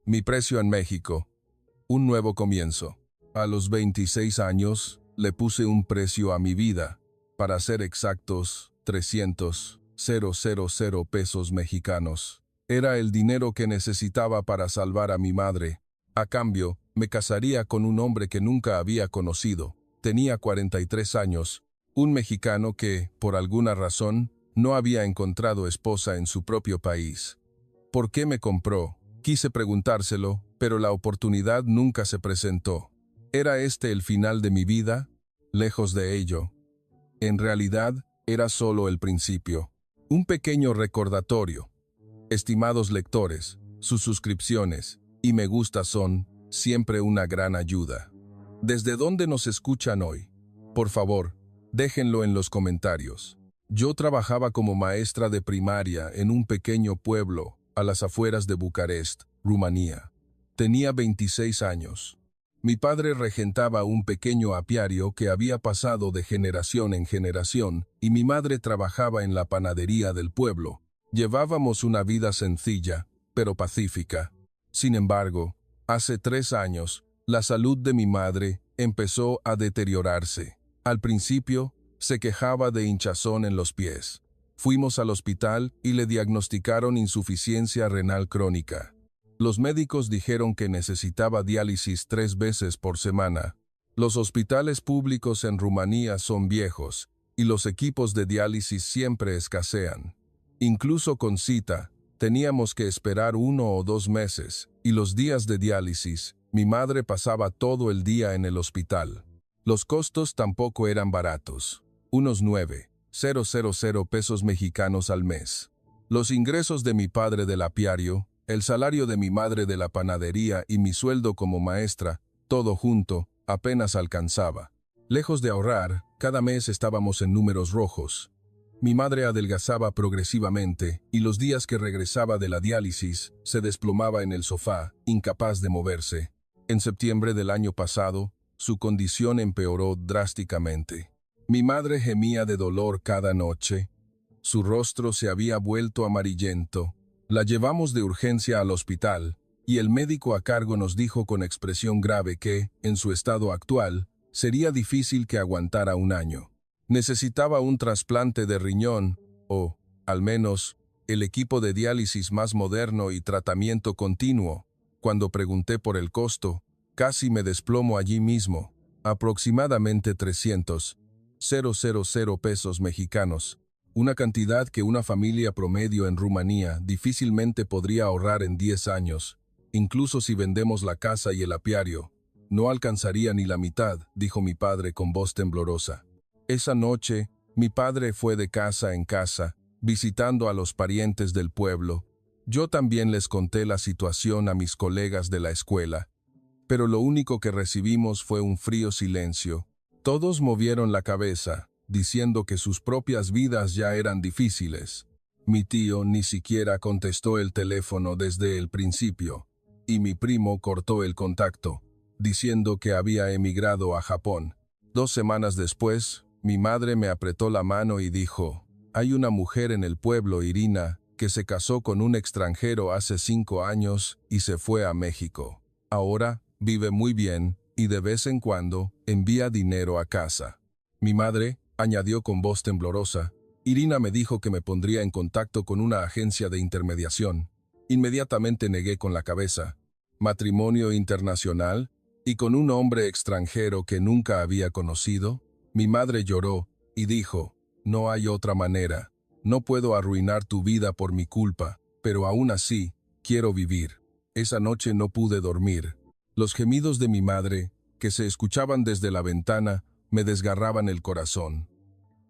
Mi precio en México. Un nuevo comienzo. A los 26 años, le puse un precio a mi vida. Para ser exactos, 300,000 pesos mexicanos. Era el dinero que necesitaba para salvar a mi madre. A cambio, me casaría con un hombre que nunca había conocido. Tenía 43 años. Un mexicano que, por alguna razón, no había encontrado esposa en su propio país. ¿Por qué me compró? Quise preguntárselo, pero la oportunidad nunca se presentó. ¿Era este el final de mi vida? Lejos de ello. En realidad, era solo el principio. Un pequeño recordatorio. Estimados lectores, sus suscripciones y me gusta son siempre una gran ayuda. ¿Desde dónde nos escuchan hoy? Por favor, déjenlo en los comentarios. Yo trabajaba como maestra de primaria en un pequeño pueblo a las afueras de Bucarest, Rumanía. Tenía 26 años. Mi padre regentaba un pequeño apiario que había pasado de generación en generación y mi madre trabajaba en la panadería del pueblo. Llevábamos una vida sencilla, pero pacífica. Sin embargo, hace 3 años, la salud de mi madre empezó a deteriorarse. Al principio, se quejaba de hinchazón en los pies. Fuimos al hospital y le diagnosticaron insuficiencia renal crónica. Los médicos dijeron que necesitaba diálisis 3 veces por semana. Los hospitales públicos en Rumanía son viejos y los equipos de diálisis siempre escasean. Incluso con cita, teníamos que esperar 1 o 2 meses y los días de diálisis, mi madre pasaba todo el día en el hospital. Los costos tampoco eran baratos. Unos 9,000 pesos mexicanos al mes. Los ingresos de mi padre del apiario, el salario de mi madre de la panadería y mi sueldo como maestra, todo junto, apenas alcanzaba. Lejos de ahorrar, cada mes estábamos en números rojos. Mi madre adelgazaba progresivamente y los días que regresaba de la diálisis, se desplomaba en el sofá, incapaz de moverse. En septiembre del año pasado, su condición empeoró drásticamente. Mi madre gemía de dolor cada noche. Su rostro se había vuelto amarillento. La llevamos de urgencia al hospital, y el médico a cargo nos dijo con expresión grave que, en su estado actual, sería difícil que aguantara 1 año. Necesitaba un trasplante de riñón, o, al menos, el equipo de diálisis más moderno y tratamiento continuo. Cuando pregunté por el costo, casi me desplomo allí mismo. Aproximadamente 300,000 pesos mexicanos. Una cantidad que una familia promedio en Rumanía difícilmente podría ahorrar en 10 años. Incluso si vendemos la casa y el apiario, no alcanzaría ni la mitad, dijo mi padre con voz temblorosa. Esa noche, mi padre fue de casa en casa, visitando a los parientes del pueblo. Yo también les conté la situación a mis colegas de la escuela, pero lo único que recibimos fue un frío silencio. Todos movieron la cabeza, diciendo que sus propias vidas ya eran difíciles. Mi tío ni siquiera contestó el teléfono desde el principio, y mi primo cortó el contacto, diciendo que había emigrado a Japón. 2 semanas después, mi madre me apretó la mano y dijo: «Hay una mujer en el pueblo, Irina, que se casó con un extranjero hace 5 años y se fue a México. Ahora vive muy bien y de vez en cuando envía dinero a casa». Mi madre añadió con voz temblorosa: «Irina me dijo que me pondría en contacto con una agencia de intermediación». Inmediatamente negué con la cabeza. ¿Matrimonio internacional? ¿Y con un hombre extranjero que nunca había conocido? Mi madre lloró y dijo: «No hay otra manera. No puedo arruinar tu vida por mi culpa, pero aún así, quiero vivir». Esa noche no pude dormir. Los gemidos de mi madre, que se escuchaban desde la ventana, me desgarraban el corazón.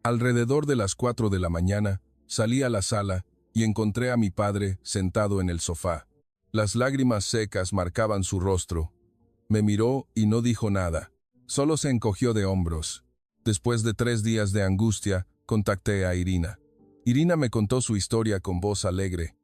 Alrededor de las 4 de la mañana, salí a la sala y encontré a mi padre sentado en el sofá. Las lágrimas secas marcaban su rostro. Me miró y no dijo nada. Solo se encogió de hombros. Después de 3 días de angustia, contacté a Irina. Irina me contó su historia con voz alegre.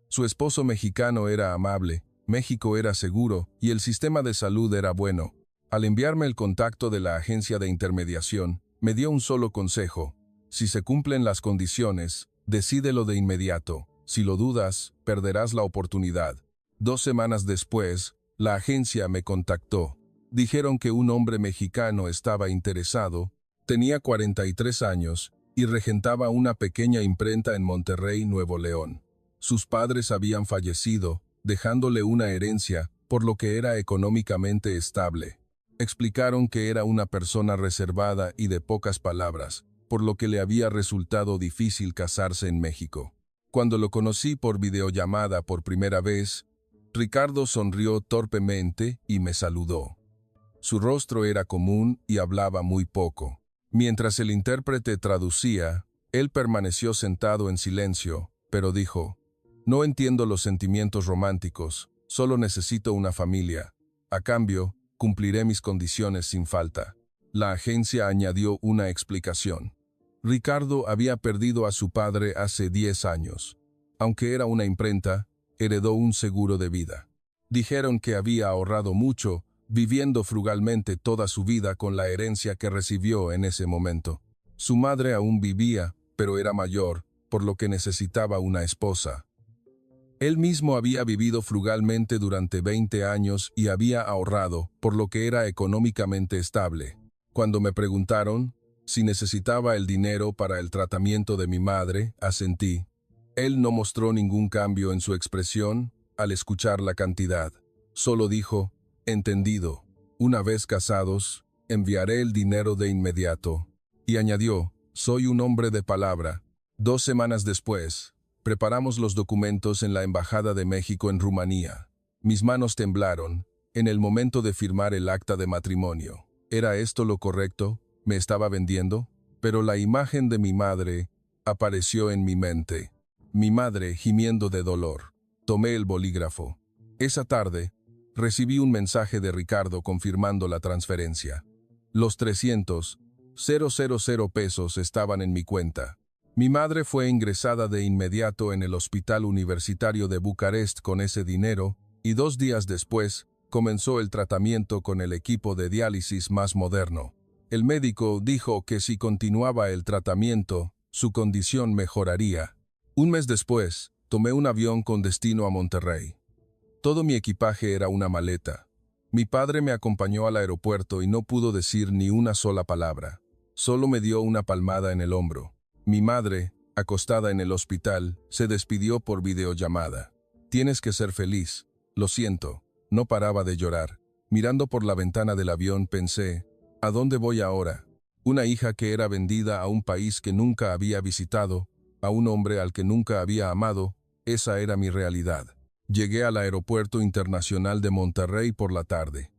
Su esposo mexicano era amable, México era seguro y el sistema de salud era bueno. Al enviarme el contacto de la agencia de intermediación, me dio un solo consejo: si se cumplen las condiciones, decídelo de inmediato. Si lo dudas, perderás la oportunidad. 2 semanas después, la agencia me contactó. Dijeron que un hombre mexicano estaba interesado, tenía 43 años y regentaba una pequeña imprenta en Monterrey, Nuevo León. Sus padres habían fallecido, dejándole una herencia, por lo que era económicamente estable. Explicaron que era una persona reservada y de pocas palabras, por lo que le había resultado difícil casarse en México. Cuando lo conocí por videollamada por primera vez, Ricardo sonrió torpemente y me saludó. Su rostro era común y hablaba muy poco. Mientras el intérprete traducía, él permaneció sentado en silencio, pero dijo: «No entiendo los sentimientos románticos, solo necesito una familia. A cambio, cumpliré mis condiciones sin falta». La agencia añadió una explicación. Ricardo había perdido a su padre hace 10 años. Aunque era una imprenta, heredó un seguro de vida. Dijeron que había ahorrado mucho, viviendo frugalmente toda su vida con la herencia que recibió en ese momento. Su madre aún vivía, pero era mayor, por lo que necesitaba una esposa. Él mismo había vivido frugalmente durante 20 años y había ahorrado, por lo que era económicamente estable. Cuando me preguntaron si necesitaba el dinero para el tratamiento de mi madre, asentí. Él no mostró ningún cambio en su expresión al escuchar la cantidad. Solo dijo: «Entendido. Una vez casados, enviaré el dinero de inmediato». Y añadió: «Soy un hombre de palabra». 2 semanas después, preparamos los documentos en la Embajada de México en Rumanía. Mis manos temblaron en el momento de firmar el acta de matrimonio. ¿Era esto lo correcto? ¿Me estaba vendiendo? Pero la imagen de mi madre apareció en mi mente. Mi madre gimiendo de dolor. Tomé el bolígrafo. Esa tarde, recibí un mensaje de Ricardo confirmando la transferencia. Los 300,000 pesos estaban en mi cuenta. Mi madre fue ingresada de inmediato en el Hospital Universitario de Bucarest con ese dinero, y 2 días después, comenzó el tratamiento con el equipo de diálisis más moderno. El médico dijo que si continuaba el tratamiento, su condición mejoraría. 1 mes después, tomé un avión con destino a Monterrey. Todo mi equipaje era una maleta. Mi padre me acompañó al aeropuerto y no pudo decir ni una sola palabra. Solo me dio una palmada en el hombro. Mi madre, acostada en el hospital, se despidió por videollamada. «Tienes que ser feliz. Lo siento». No paraba de llorar. Mirando por la ventana del avión pensé: ¿a dónde voy ahora? Una hija que era vendida a un país que nunca había visitado, a un hombre al que nunca había amado, esa era mi realidad. Llegué al Aeropuerto Internacional de Monterrey por la tarde.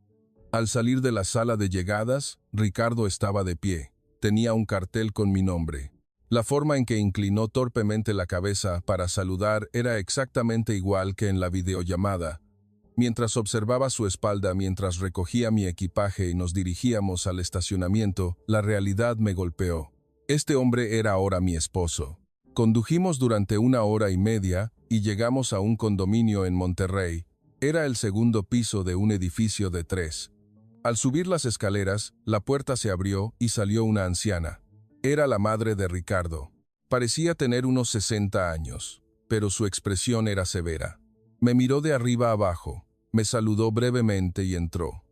Al salir de la sala de llegadas, Ricardo estaba de pie. Tenía un cartel con mi nombre. La forma en que inclinó torpemente la cabeza para saludar era exactamente igual que en la videollamada. Mientras observaba su espalda mientras recogía mi equipaje y nos dirigíamos al estacionamiento, la realidad me golpeó. Este hombre era ahora mi esposo. Condujimos durante 1 hora y media y llegamos a un condominio en Monterrey. Era el segundo piso de un edificio de 3. Al subir las escaleras, la puerta se abrió y salió una anciana. Era la madre de Ricardo. Parecía tener unos 60 años, pero su expresión era severa. Me miró de arriba abajo. Me saludó brevemente y entró.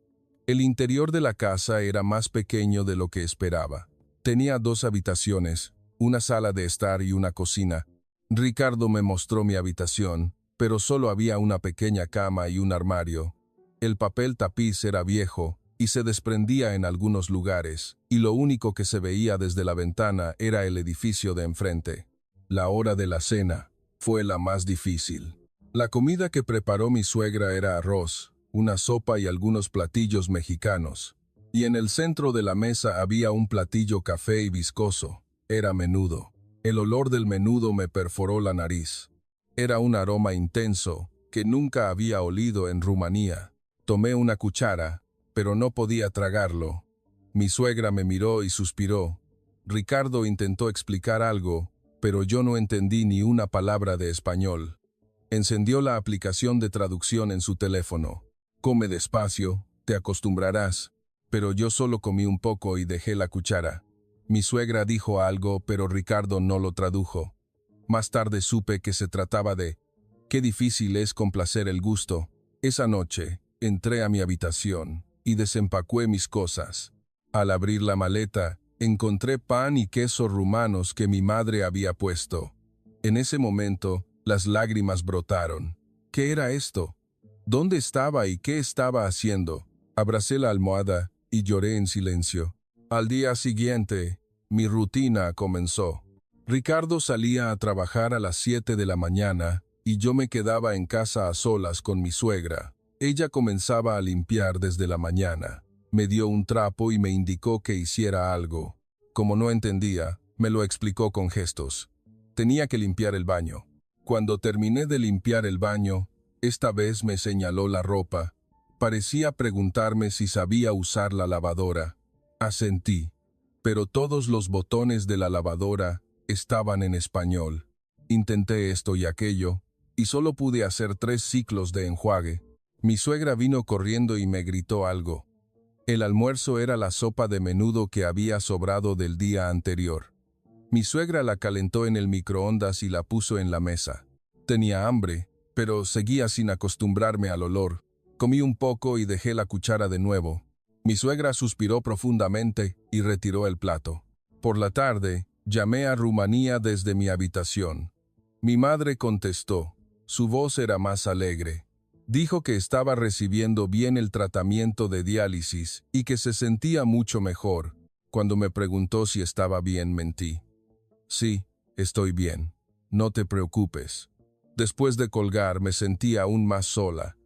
El interior de la casa era más pequeño de lo que esperaba. Tenía 2 habitaciones, una sala de estar y una cocina. Ricardo me mostró mi habitación, pero solo había una pequeña cama y un armario. El papel tapiz era viejo y se desprendía en algunos lugares, y lo único que se veía desde la ventana era el edificio de enfrente. La hora de la cena fue la más difícil. La comida que preparó mi suegra era arroz, una sopa y algunos platillos mexicanos. Y en el centro de la mesa había un platillo café y viscoso. Era menudo. El olor del menudo me perforó la nariz. Era un aroma intenso que nunca había olido en Rumanía. Tomé una cuchara, pero no podía tragarlo. Mi suegra me miró y suspiró. Ricardo intentó explicar algo, pero yo no entendí ni una palabra de español. Encendió la aplicación de traducción en su teléfono. «Come despacio, te acostumbrarás». Pero yo solo comí un poco y dejé la cuchara. Mi suegra dijo algo, pero Ricardo no lo tradujo. Más tarde supe que se trataba de: Qué difícil es complacer el gusto. Esa noche, entré a mi habitación y desempaqué mis cosas. Al abrir la maleta, encontré pan y queso rumanos que mi madre había puesto. En ese momento, las lágrimas brotaron. ¿Qué era esto? ¿Dónde estaba y qué estaba haciendo? Abracé la almohada y lloré en silencio. Al día siguiente, mi rutina comenzó. Ricardo salía a trabajar a las 7 de la mañana y yo me quedaba en casa a solas con mi suegra. Ella comenzaba a limpiar desde la mañana. Me dio un trapo y me indicó que hiciera algo. Como no entendía, me lo explicó con gestos. Tenía que limpiar el baño. Cuando terminé de limpiar el baño, esta vez me señaló la ropa. Parecía preguntarme si sabía usar la lavadora. Asentí, pero todos los botones de la lavadora estaban en español. Intenté esto y aquello, y solo pude hacer 3 ciclos de enjuague. Mi suegra vino corriendo y me gritó algo. El almuerzo era la sopa de menudo que había sobrado del día anterior. Mi suegra la calentó en el microondas y la puso en la mesa. Tenía hambre, pero seguía sin acostumbrarme al olor. Comí un poco y dejé la cuchara de nuevo. Mi suegra suspiró profundamente y retiró el plato. Por la tarde, llamé a Rumanía desde mi habitación. Mi madre contestó. Su voz era más alegre. Dijo que estaba recibiendo bien el tratamiento de diálisis y que se sentía mucho mejor. Cuando me preguntó si estaba bien, mentí. Sí, estoy bien. No te preocupes. Después de colgar, me sentí aún más sola.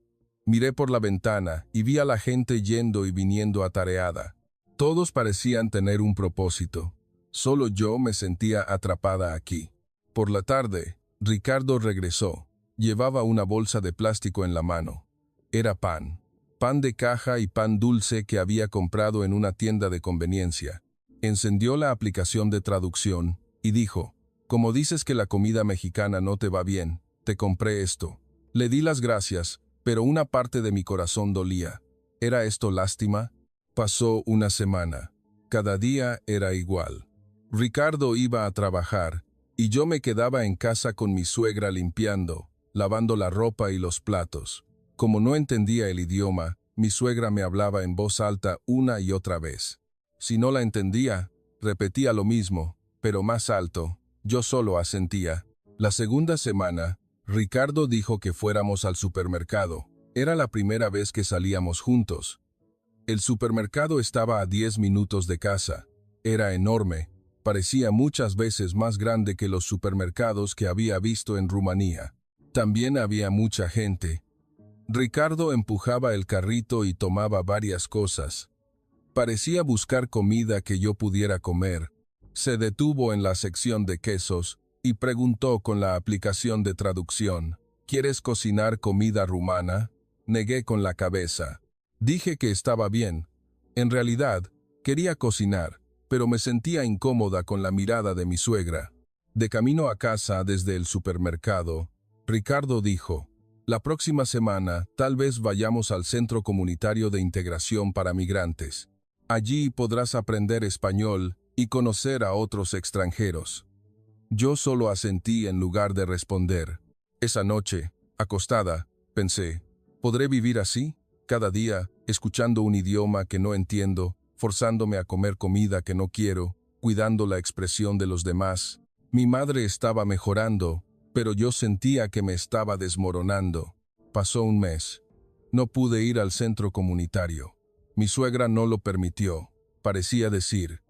Miré por la ventana y vi a la gente yendo y viniendo atareada. Todos parecían tener un propósito. Solo yo me sentía atrapada aquí. Por la tarde, Ricardo regresó. Llevaba una bolsa de plástico en la mano. Era pan. Pan de caja y pan dulce que había comprado en una tienda de conveniencia. Encendió la aplicación de traducción y dijo, «Como dices que la comida mexicana no te va bien, te compré esto». Le di las gracias, pero una parte de mi corazón dolía. ¿Era esto lástima? Pasó una semana. Cada día era igual. Ricardo iba a trabajar y yo me quedaba en casa con mi suegra limpiando, lavando la ropa y los platos. Como no entendía el idioma, mi suegra me hablaba en voz alta una y otra vez. Si no la entendía, repetía lo mismo, pero más alto. Yo solo asentía. La segunda semana, Ricardo dijo que fuéramos al supermercado. Era la primera vez que salíamos juntos. El supermercado estaba a 10 minutos de casa. Era enorme. Parecía muchas veces más grande que los supermercados que había visto en Rumanía. También había mucha gente. Ricardo empujaba el carrito y tomaba varias cosas. Parecía buscar comida que yo pudiera comer. Se detuvo en la sección de quesos y preguntó con la aplicación de traducción, ¿quieres cocinar comida rumana? Negué con la cabeza. Dije que estaba bien. En realidad, quería cocinar, pero me sentía incómoda con la mirada de mi suegra. De camino a casa desde el supermercado, Ricardo dijo, la próxima semana tal vez vayamos al Centro Comunitario de Integración para Migrantes. Allí podrás aprender español y conocer a otros extranjeros. Yo solo asentí en lugar de responder. Esa noche, acostada, pensé, ¿podré vivir así? Cada día, escuchando un idioma que no entiendo, forzándome a comer comida que no quiero, cuidando la expresión de los demás. Mi madre estaba mejorando, pero yo sentía que me estaba desmoronando. Pasó un mes. No pude ir al centro comunitario. Mi suegra no lo permitió. Parecía decir,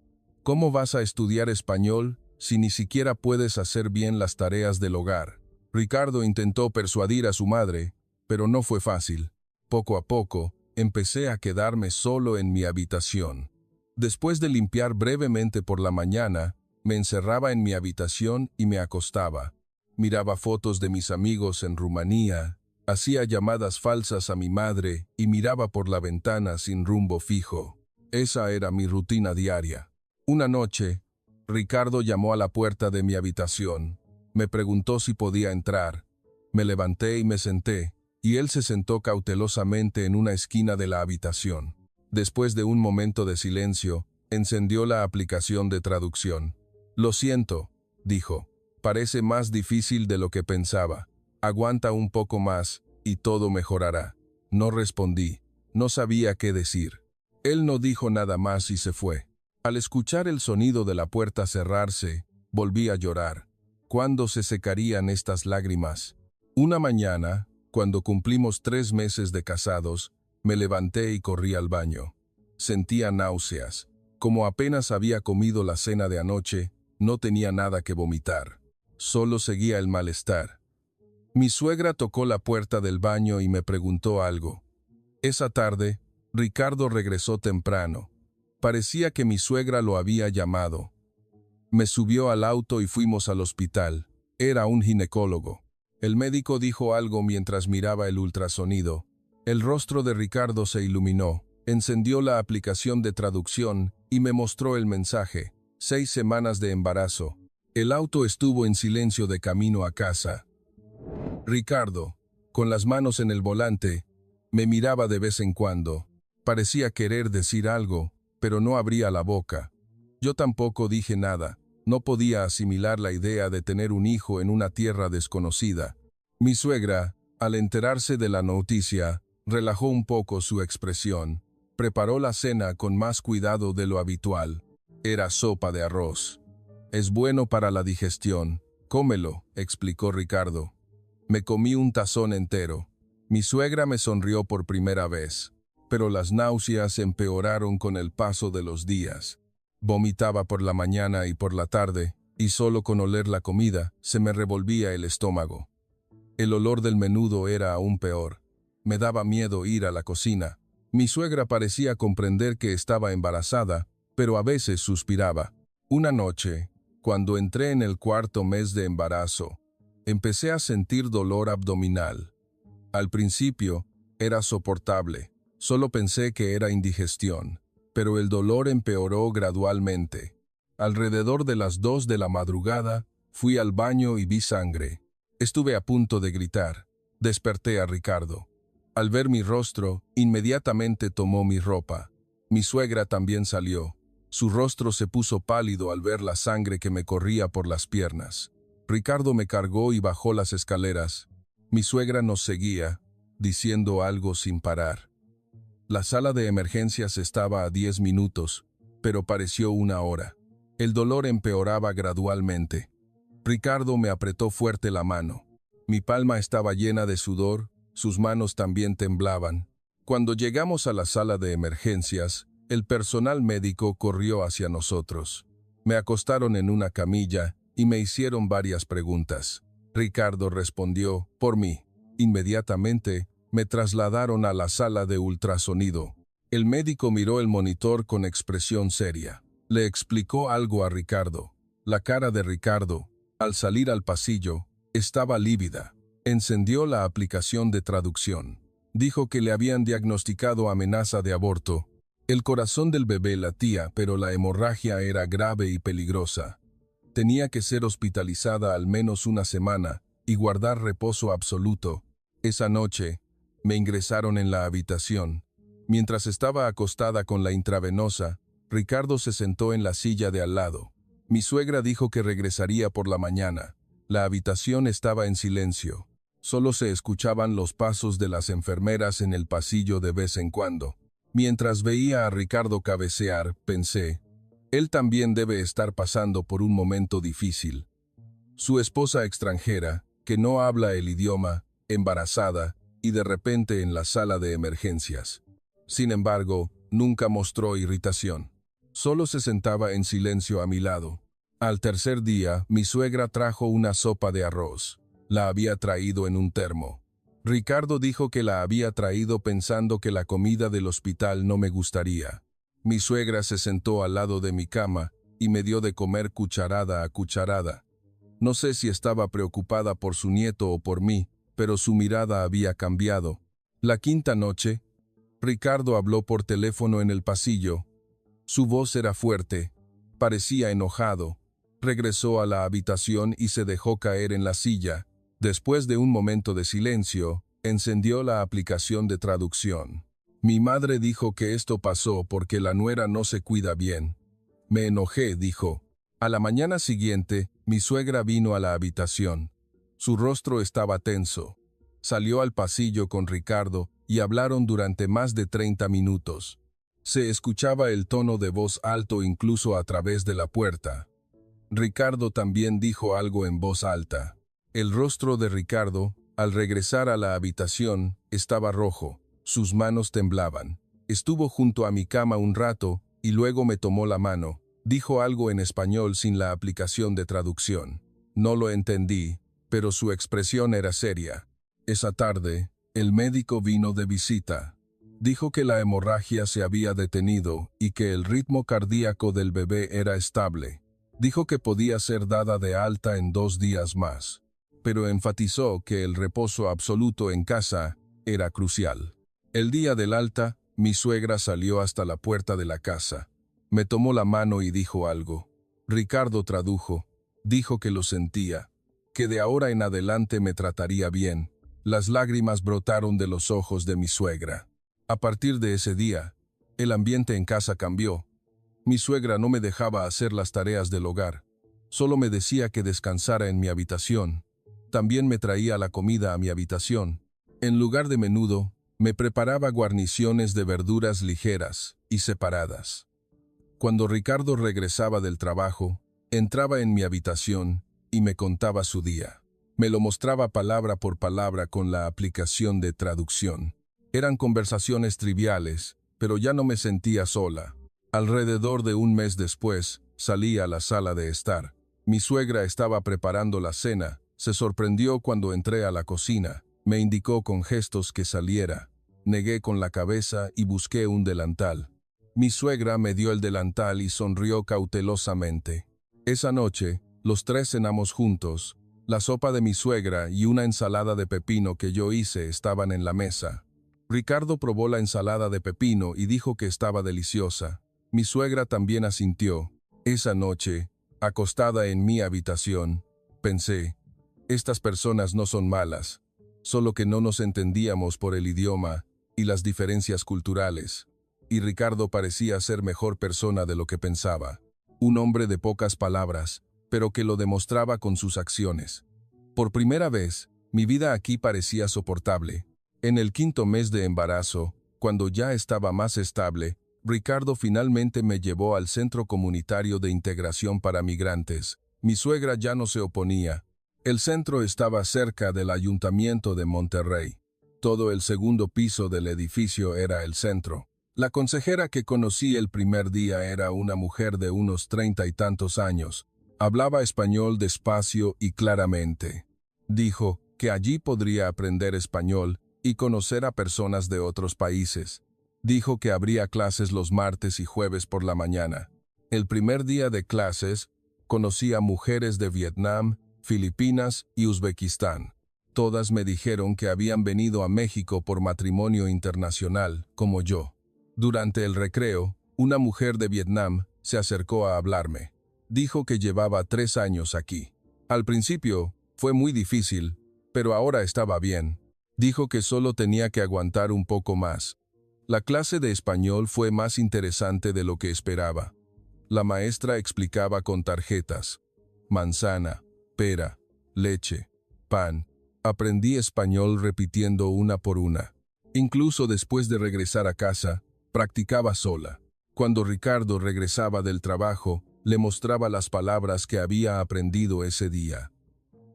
¿cómo vas a estudiar español si ni siquiera puedes hacer bien las tareas del hogar? Ricardo intentó persuadir a su madre, pero no fue fácil. Poco a poco, empecé a quedarme solo en mi habitación. Después de limpiar brevemente por la mañana, me encerraba en mi habitación y me acostaba. Miraba fotos de mis amigos en Rumanía, hacía llamadas falsas a mi madre y miraba por la ventana sin rumbo fijo. Esa era mi rutina diaria. Una noche, Ricardo llamó a la puerta de mi habitación. Me preguntó si podía entrar. Me levanté y me senté, y él se sentó cautelosamente en una esquina de la habitación. Después de un momento de silencio, encendió la aplicación de traducción. «Lo siento», dijo. «Parece más difícil de lo que pensaba». Aguanta un poco más y todo mejorará. No respondí. No sabía qué decir. Él no dijo nada más y se fue. Al escuchar el sonido de la puerta cerrarse, volví a llorar. ¿Cuándo se secarían estas lágrimas? Una mañana, cuando cumplimos 3 meses de casados, me levanté y corrí al baño. Sentía náuseas. Como apenas había comido la cena de anoche, no tenía nada que vomitar. Solo seguía el malestar. Mi suegra tocó la puerta del baño y me preguntó algo. Esa tarde, Ricardo regresó temprano. Parecía que mi suegra lo había llamado. Me subió al auto y fuimos al hospital. Era un ginecólogo. El médico dijo algo mientras miraba el ultrasonido. El rostro de Ricardo se iluminó. Encendió la aplicación de traducción y me mostró el mensaje. 6 semanas de embarazo. El auto estuvo en silencio de camino a casa. Ricardo, con las manos en el volante, me miraba de vez en cuando. Parecía querer decir algo, pero no abría la boca. Yo tampoco dije nada. No podía asimilar la idea de tener un hijo en una tierra desconocida. Mi suegra, al enterarse de la noticia, relajó un poco su expresión. Preparó la cena con más cuidado de lo habitual. Era sopa de arroz. Es bueno para la digestión. Cómelo, explicó Ricardo. Me comí un tazón entero. Mi suegra me sonrió por primera vez, pero las náuseas empeoraron con el paso de los días. Vomitaba por la mañana y por la tarde, y solo con oler la comida se me revolvía el estómago. El olor del menudo era aún peor. Me daba miedo ir a la cocina. Mi suegra parecía comprender que estaba embarazada, pero a veces suspiraba. Una noche, cuando entré en el 4.º mes de embarazo, empecé a sentir dolor abdominal. Al principio, era soportable. Solo pensé que era indigestión, pero el dolor empeoró gradualmente. Alrededor de las 2 de la madrugada, fui al baño y vi sangre. Estuve a punto de gritar. Desperté a Ricardo. Al ver mi rostro, inmediatamente tomó mi ropa. Mi suegra también salió. Su rostro se puso pálido al ver la sangre que me corría por las piernas. Ricardo me cargó y bajó las escaleras. Mi suegra nos seguía, diciendo algo sin parar. La sala de emergencias estaba a 10 minutos, pero pareció 1 hora. El dolor empeoraba gradualmente. Ricardo me apretó fuerte la mano. Mi palma estaba llena de sudor, sus manos también temblaban. Cuando llegamos a la sala de emergencias, el personal médico corrió hacia nosotros. Me acostaron en una camilla y me hicieron varias preguntas. Ricardo respondió por mí. Inmediatamente, me trasladaron a la sala de ultrasonido. El médico miró el monitor con expresión seria. Le explicó algo a Ricardo. La cara de Ricardo, al salir al pasillo, estaba lívida. Encendió la aplicación de traducción. Dijo que le habían diagnosticado amenaza de aborto. El corazón del bebé latía, pero la hemorragia era grave y peligrosa. Tenía que ser hospitalizada al menos 1 semana y guardar reposo absoluto. Esa noche, me ingresaron en la habitación. Mientras estaba acostada con la intravenosa, Ricardo se sentó en la silla de al lado. Mi suegra dijo que regresaría por la mañana. La habitación estaba en silencio. Solo se escuchaban los pasos de las enfermeras en el pasillo de vez en cuando. Mientras veía a Ricardo cabecear, pensé, él también debe estar pasando por un momento difícil. Su esposa extranjera, que no habla el idioma, embarazada, y de repente en la sala de emergencias. Sin embargo, nunca mostró irritación. Solo se sentaba en silencio a mi lado. Al tercer día, mi suegra trajo una sopa de arroz. La había traído en un termo. Ricardo dijo que la había traído pensando que la comida del hospital no me gustaría. Mi suegra se sentó al lado de mi cama y me dio de comer cucharada a cucharada. No sé si estaba preocupada por su nieto o por mí, pero su mirada había cambiado. La 5ª noche, Ricardo habló por teléfono en el pasillo. Su voz era fuerte, parecía enojado. Regresó a la habitación y se dejó caer en la silla. Después de un momento de silencio, encendió la aplicación de traducción. Mi madre dijo que esto pasó porque la nuera no se cuida bien. Me enojé, dijo. A la mañana siguiente, mi suegra vino a la habitación. Su rostro estaba tenso. Salió al pasillo con Ricardo y hablaron durante más de 30 minutos. Se escuchaba el tono de voz alto incluso a través de la puerta. Ricardo también dijo algo en voz alta. El rostro de Ricardo, al regresar a la habitación, estaba rojo. Sus manos temblaban. Estuvo junto a mi cama un rato y luego me tomó la mano. Dijo algo en español sin la aplicación de traducción. No lo entendí, pero su expresión era seria. Esa tarde, el médico vino de visita. Dijo que la hemorragia se había detenido y que el ritmo cardíaco del bebé era estable. Dijo que podía ser dada de alta en 2 días más, pero enfatizó que el reposo absoluto en casa era crucial. El día del alta, mi suegra salió hasta la puerta de la casa. Me tomó la mano y dijo algo. Ricardo tradujo. Dijo que lo sentía, que de ahora en adelante me trataría bien. Las lágrimas brotaron de los ojos de mi suegra. A partir de ese día, el ambiente en casa cambió. Mi suegra no me dejaba hacer las tareas del hogar. Solo me decía que descansara en mi habitación. También me traía la comida a mi habitación. En lugar de menudo, me preparaba guarniciones de verduras ligeras y separadas. Cuando Ricardo regresaba del trabajo, entraba en mi habitación y me contaba su día. Me lo mostraba palabra por palabra con la aplicación de traducción. Eran conversaciones triviales, pero ya no me sentía sola. Alrededor de un mes después, salí a la sala de estar. Mi suegra estaba preparando la cena. Se sorprendió cuando entré a la cocina. Me indicó con gestos que saliera. Negué con la cabeza y busqué un delantal. Mi suegra me dio el delantal y sonrió cautelosamente. Esa noche, los 3 cenamos juntos. La sopa de mi suegra y una ensalada de pepino que yo hice estaban en la mesa. Ricardo probó la ensalada de pepino y dijo que estaba deliciosa. Mi suegra también asintió. Esa noche, acostada en mi habitación, pensé, estas personas no son malas, solo que no nos entendíamos por el idioma y las diferencias culturales. Y Ricardo parecía ser mejor persona de lo que pensaba. Un hombre de pocas palabras, pero que lo demostraba con sus acciones. Por primera vez, mi vida aquí parecía soportable. En el 5º mes de embarazo, cuando ya estaba más estable, Ricardo finalmente me llevó al Centro Comunitario de Integración para Migrantes. Mi suegra ya no se oponía. El centro estaba cerca del Ayuntamiento de Monterrey. Todo el 2º piso del edificio era el centro. La consejera que conocí el primer día era una mujer de unos 30 y tantos años. Hablaba español despacio y claramente. Dijo que allí podría aprender español y conocer a personas de otros países. Dijo que habría clases los martes y jueves por la mañana. El primer día de clases, conocí a mujeres de Vietnam, Filipinas y Uzbekistán. Todas me dijeron que habían venido a México por matrimonio internacional, como yo. Durante el recreo, una mujer de Vietnam se acercó a hablarme. Dijo que llevaba 3 años aquí. Al principio, fue muy difícil, pero ahora estaba bien. Dijo que solo tenía que aguantar un poco más. La clase de español fue más interesante de lo que esperaba. La maestra explicaba con tarjetas. Manzana, pera, leche, pan. Aprendí español repitiendo una por una. Incluso después de regresar a casa, practicaba sola. Cuando Ricardo regresaba del trabajo, le mostraba las palabras que había aprendido ese día.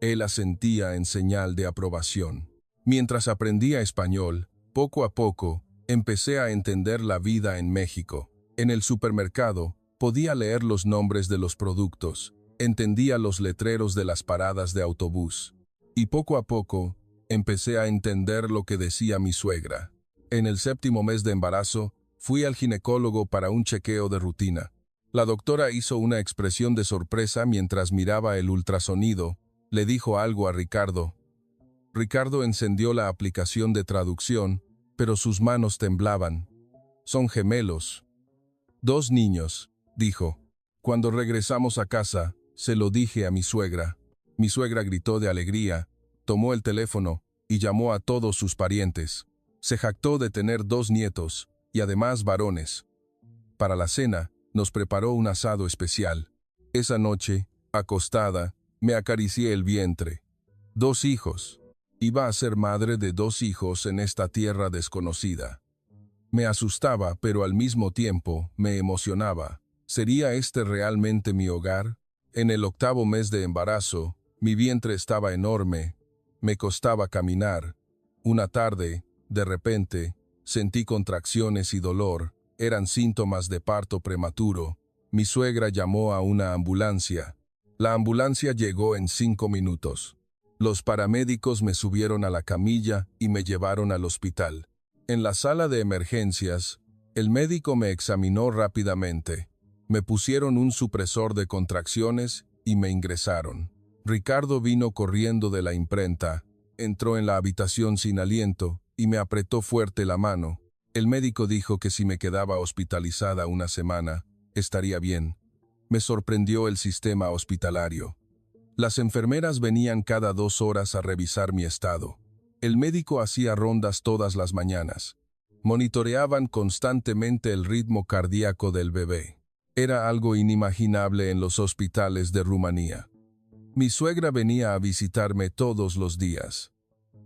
Él asentía en señal de aprobación. Mientras aprendía español, poco a poco, empecé a entender la vida en México. En el supermercado, podía leer los nombres de los productos, entendía los letreros de las paradas de autobús. Y poco a poco, empecé a entender lo que decía mi suegra. En el 7º mes de embarazo, fui al ginecólogo para un chequeo de rutina. La doctora hizo una expresión de sorpresa mientras miraba el ultrasonido. Le dijo algo a Ricardo. Ricardo encendió la aplicación de traducción, pero sus manos temblaban. Son gemelos. 2 niños, dijo. Cuando regresamos a casa, se lo dije a mi suegra. Mi suegra gritó de alegría, tomó el teléfono y llamó a todos sus parientes. Se jactó de tener 2 nietos, y además varones. Para la cena, nos preparó un asado especial. Esa noche, acostada, me acaricié el vientre. 2 hijos. Iba a ser madre de 2 hijos en esta tierra desconocida. Me asustaba, pero al mismo tiempo me emocionaba. ¿Sería este realmente mi hogar? En el 8º mes de embarazo, mi vientre estaba enorme. Me costaba caminar. Una tarde, de repente, sentí contracciones y dolor. Eran síntomas de parto prematuro. Mi suegra llamó a una ambulancia. La ambulancia llegó en 5 minutos. Los paramédicos me subieron a la camilla y me llevaron al hospital. En la sala de emergencias, el médico me examinó rápidamente. Me pusieron un supresor de contracciones y me ingresaron. Ricardo vino corriendo de la imprenta, entró en la habitación sin aliento y me apretó fuerte la mano. El médico dijo que si me quedaba hospitalizada una semana, estaría bien. Me sorprendió el sistema hospitalario. Las enfermeras venían cada 2 horas a revisar mi estado. El médico hacía rondas todas las mañanas. Monitoreaban constantemente el ritmo cardíaco del bebé. Era algo inimaginable en los hospitales de Rumanía. Mi suegra venía a visitarme todos los días.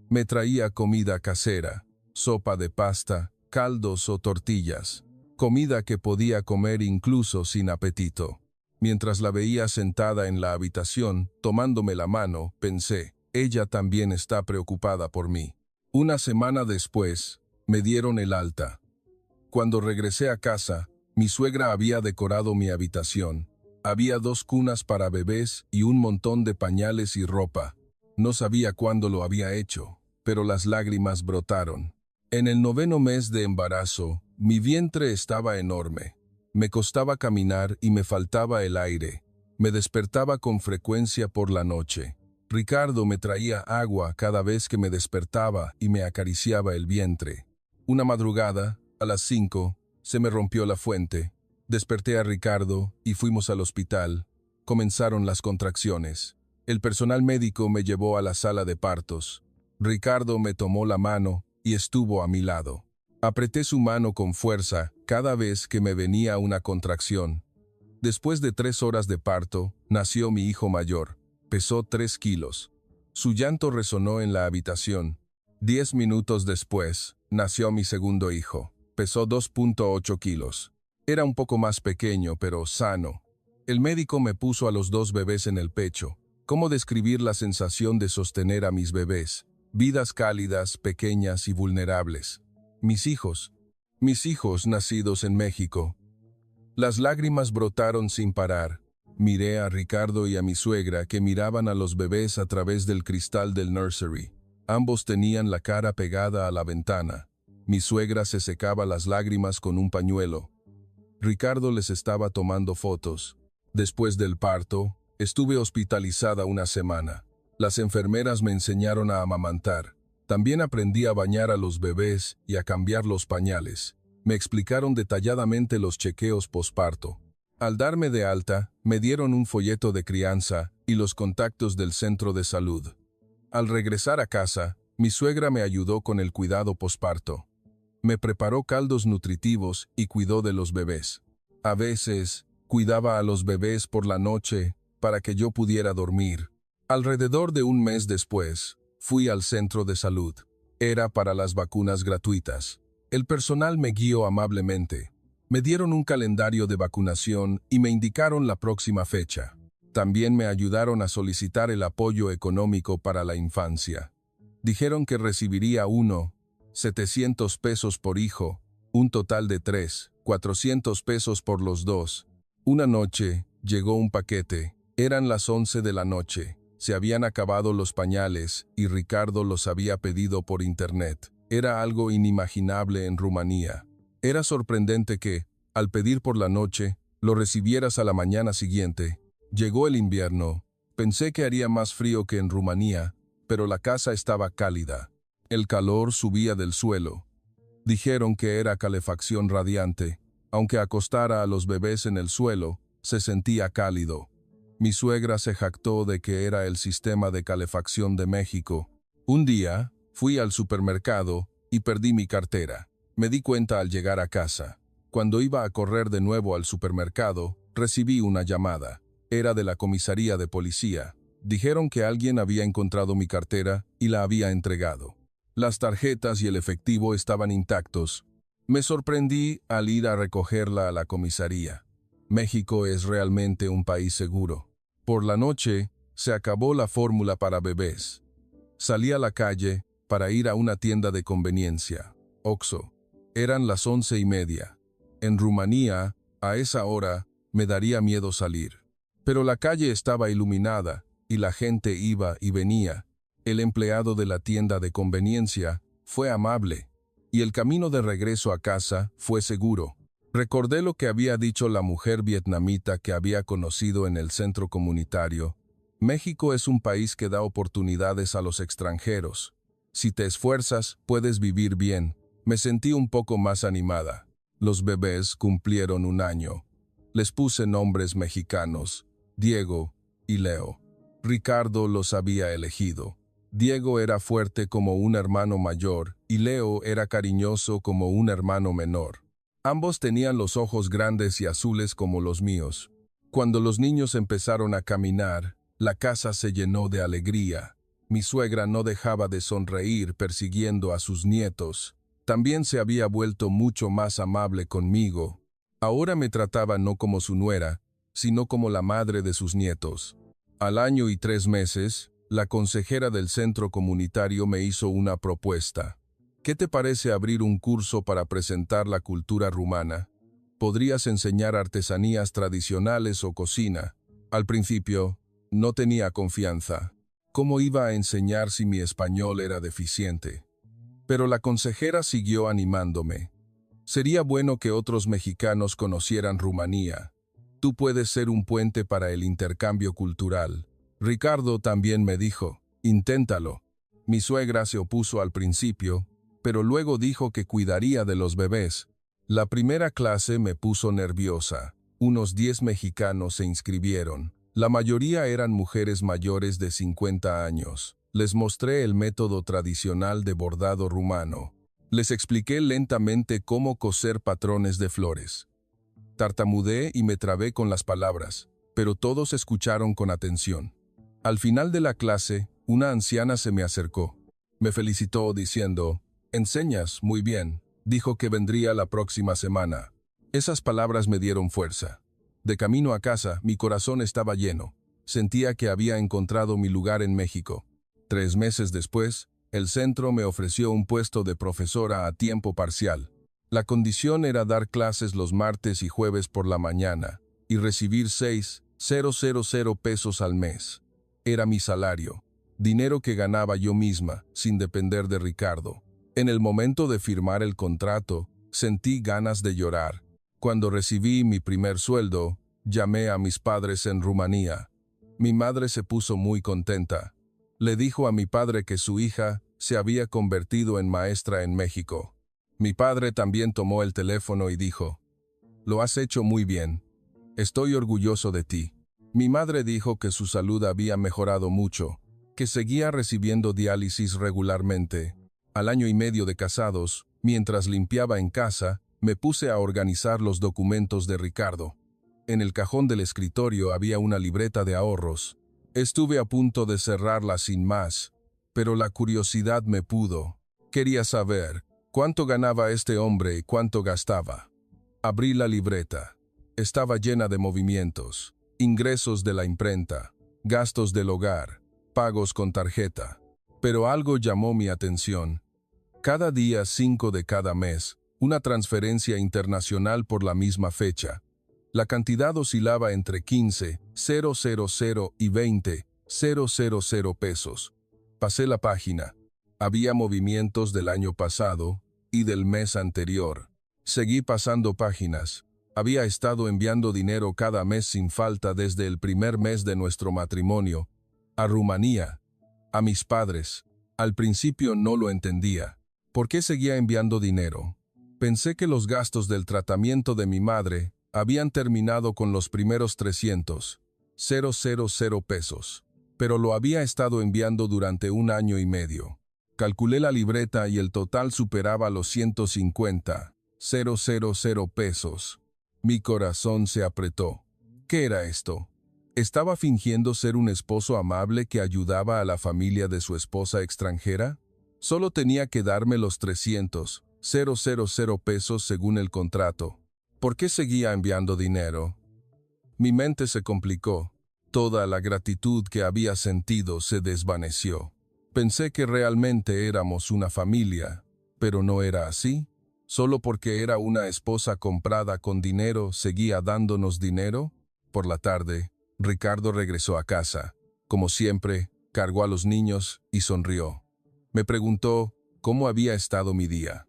Me traía comida casera, sopa de pasta, caldos o tortillas, comida que podía comer incluso sin apetito. Mientras la veía sentada en la habitación, tomándome la mano, pensé, ella también está preocupada por mí. Una semana después, me dieron el alta. Cuando regresé a casa, mi suegra había decorado mi habitación. Había 2 cunas para bebés y un montón de pañales y ropa. No sabía cuándo lo había hecho, pero las lágrimas brotaron. En el 9º mes de embarazo, mi vientre estaba enorme. Me costaba caminar y me faltaba el aire. Me despertaba con frecuencia por la noche. Ricardo me traía agua cada vez que me despertaba y me acariciaba el vientre. Una madrugada, a las 5, se me rompió la fuente. Desperté a Ricardo y fuimos al hospital. Comenzaron las contracciones. El personal médico me llevó a la sala de partos. Ricardo me tomó la mano y estuvo a mi lado. Apreté su mano con fuerza cada vez que me venía una contracción. Después de 3 horas de parto, nació mi hijo mayor. Pesó 3 kilos. Su llanto resonó en la habitación. 10 minutos después, nació mi segundo hijo. Pesó 2.8 kilos. Era un poco más pequeño, pero sano. El médico me puso a los 2 bebés en el pecho. ¿Cómo describir la sensación de sostener a mis bebés? Vidas cálidas, pequeñas y vulnerables. Mis hijos nacidos en México. Las lágrimas brotaron sin parar. Miré a Ricardo y a mi suegra que miraban a los bebés a través del cristal del nursery. Ambos tenían la cara pegada a la ventana. Mi suegra se secaba las lágrimas con un pañuelo. Ricardo les estaba tomando fotos. Después del parto, estuve hospitalizada una semana. Las enfermeras me enseñaron a amamantar. También aprendí a bañar a los bebés y a cambiar los pañales. Me explicaron detalladamente los chequeos posparto. Al darme de alta, me dieron un folleto de crianza y los contactos del centro de salud. Al regresar a casa, mi suegra me ayudó con el cuidado posparto. Me preparó caldos nutritivos y cuidó de los bebés. A veces, cuidaba a los bebés por la noche para que yo pudiera dormir. Alrededor de un mes después, fui al centro de salud. Era para las vacunas gratuitas. El personal me guió amablemente. Me dieron un calendario de vacunación y me indicaron la próxima fecha. También me ayudaron a solicitar el apoyo económico para la infancia. Dijeron que recibiría 700 pesos por hijo, un total de 400 pesos por los 2. Una noche, llegó un paquete. Eran las 11 de la noche. Se habían acabado los pañales y Ricardo los había pedido por internet. Era algo inimaginable en Rumanía. Era sorprendente que, al pedir por la noche, lo recibieras a la mañana siguiente. Llegó el invierno. Pensé que haría más frío que en Rumanía, pero la casa estaba cálida. El calor subía del suelo. Dijeron que era calefacción radiante. Aunque acostara a los bebés en el suelo, se sentía cálido. Mi suegra se jactó de que era el sistema de calefacción de México. Un día, fui al supermercado y perdí mi cartera. Me di cuenta al llegar a casa. Cuando iba a correr de nuevo al supermercado, recibí una llamada. Era de la comisaría de policía. Dijeron que alguien había encontrado mi cartera y la había entregado. Las tarjetas y el efectivo estaban intactos. Me sorprendí al ir a recogerla a la comisaría. México es realmente un país seguro. Por la noche, se acabó la fórmula para bebés. Salí a la calle para ir a una tienda de conveniencia, Oxxo. Eran las 11:30. En Rumanía, a esa hora, me daría miedo salir. Pero la calle estaba iluminada y la gente iba y venía. El empleado de la tienda de conveniencia fue amable y el camino de regreso a casa fue seguro. Recordé lo que había dicho la mujer vietnamita que había conocido en el centro comunitario. México es un país que da oportunidades a los extranjeros. Si te esfuerzas, puedes vivir bien. Me sentí un poco más animada. Los bebés cumplieron 1 año. Les puse nombres mexicanos, Diego y Leo. Ricardo los había elegido. Diego era fuerte como un hermano mayor y Leo era cariñoso como un hermano menor. Ambos tenían los ojos grandes y azules como los míos. Cuando los niños empezaron a caminar, la casa se llenó de alegría. Mi suegra no dejaba de sonreír persiguiendo a sus nietos. También se había vuelto mucho más amable conmigo. Ahora me trataba no como su nuera, sino como la madre de sus nietos. Al año y 3 meses, la consejera del centro comunitario me hizo una propuesta. ¿Qué te parece abrir un curso para presentar la cultura rumana? Podrías enseñar artesanías tradicionales o cocina. Al principio, no tenía confianza. ¿Cómo iba a enseñar si mi español era deficiente? Pero la consejera siguió animándome. Sería bueno que otros mexicanos conocieran Rumanía. Tú puedes ser un puente para el intercambio cultural. Ricardo también me dijo, inténtalo. Mi suegra se opuso al principio, pero luego dijo que cuidaría de los bebés. La primera clase me puso nerviosa. Unos 10 mexicanos se inscribieron. La mayoría eran mujeres mayores de 50 años. Les mostré el método tradicional de bordado rumano. Les expliqué lentamente cómo coser patrones de flores. Tartamudeé y me trabé con las palabras, pero todos escucharon con atención. Al final de la clase, una anciana se me acercó. Me felicitó diciendo, «Enseñas muy bien», dijo que vendría la próxima semana. Esas palabras me dieron fuerza. De camino a casa, mi corazón estaba lleno. Sentía que había encontrado mi lugar en México. 3 meses después, el centro me ofreció un puesto de profesora a tiempo parcial. La condición era dar clases los martes y jueves por la mañana y recibir 6,000 pesos al mes. Era mi salario, dinero que ganaba yo misma, sin depender de Ricardo. En el momento de firmar el contrato, sentí ganas de llorar. Cuando recibí mi primer sueldo, llamé a mis padres en Rumanía. Mi madre se puso muy contenta. Le dijo a mi padre que su hija se había convertido en maestra en México. Mi padre también tomó el teléfono y dijo, «Lo has hecho muy bien. Estoy orgulloso de ti». Mi madre dijo que su salud había mejorado mucho, que seguía recibiendo diálisis regularmente. Al año y medio de casados, mientras limpiaba en casa, me puse a organizar los documentos de Ricardo. En el cajón del escritorio había una libreta de ahorros. Estuve a punto de cerrarla sin más, pero la curiosidad me pudo. Quería saber cuánto ganaba este hombre y cuánto gastaba. Abrí la libreta. Estaba llena de movimientos, ingresos de la imprenta, gastos del hogar, pagos con tarjeta. Pero algo llamó mi atención. Cada día 5 de cada mes, una transferencia internacional por la misma fecha. La cantidad oscilaba entre 15,000 y 20,000 pesos. Pasé la página. Había movimientos del año pasado y del mes anterior. Seguí pasando páginas. Había estado enviando dinero cada mes sin falta desde el primer mes de nuestro matrimonio. A Rumanía. A mis padres. Al principio no lo entendía. ¿Por qué seguía enviando dinero? Pensé que los gastos del tratamiento de mi madre habían terminado con los primeros 300,000 pesos, pero lo había estado enviando durante 1 año y medio. Calculé la libreta y el total superaba los 150,000 pesos. Mi corazón se apretó. ¿Qué era esto? ¿Estaba fingiendo ser un esposo amable que ayudaba a la familia de su esposa extranjera? Solo tenía que darme los 300,000 pesos según el contrato. ¿Por qué seguía enviando dinero? Mi mente se complicó. Toda la gratitud que había sentido se desvaneció. Pensé que realmente éramos una familia, pero no era así. ¿Solo porque era una esposa comprada con dinero seguía dándonos dinero? Por la tarde, Ricardo regresó a casa. Como siempre, cargó a los niños y sonrió. Me preguntó cómo había estado mi día.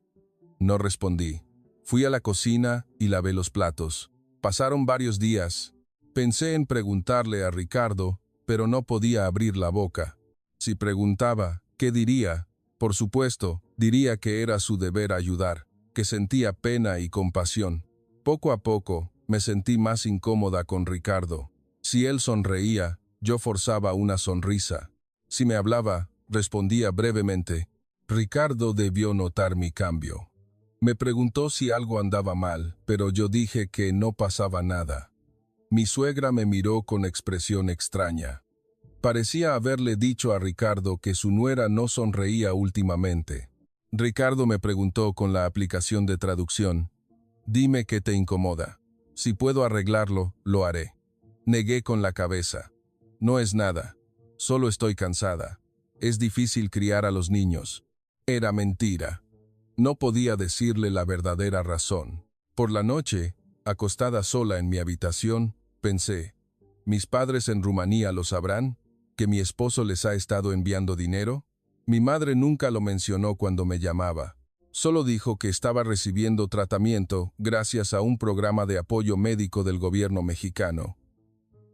No respondí. Fui a la cocina y lavé los platos. Pasaron varios días. Pensé en preguntarle a Ricardo, pero no podía abrir la boca. Si preguntaba, ¿qué diría? Por supuesto, diría que era su deber ayudar, que sentía pena y compasión. Poco a poco, me sentí más incómoda con Ricardo. Si él sonreía, yo forzaba una sonrisa. Si me hablaba, respondía brevemente. Ricardo debió notar mi cambio. Me preguntó si algo andaba mal, pero yo dije que no pasaba nada. Mi suegra me miró con expresión extraña. Parecía haberle dicho a Ricardo que su nuera no sonreía últimamente. Ricardo me preguntó con la aplicación de traducción. Dime qué te incomoda. Si puedo arreglarlo, lo haré. Negué con la cabeza. No es nada. Solo estoy cansada. Es difícil criar a los niños. Era mentira. No podía decirle la verdadera razón. Por la noche, acostada sola en mi habitación, pensé, ¿mis padres en Rumanía lo sabrán? ¿Que mi esposo les ha estado enviando dinero? Mi madre nunca lo mencionó cuando me llamaba. Solo dijo que estaba recibiendo tratamiento gracias a un programa de apoyo médico del gobierno mexicano.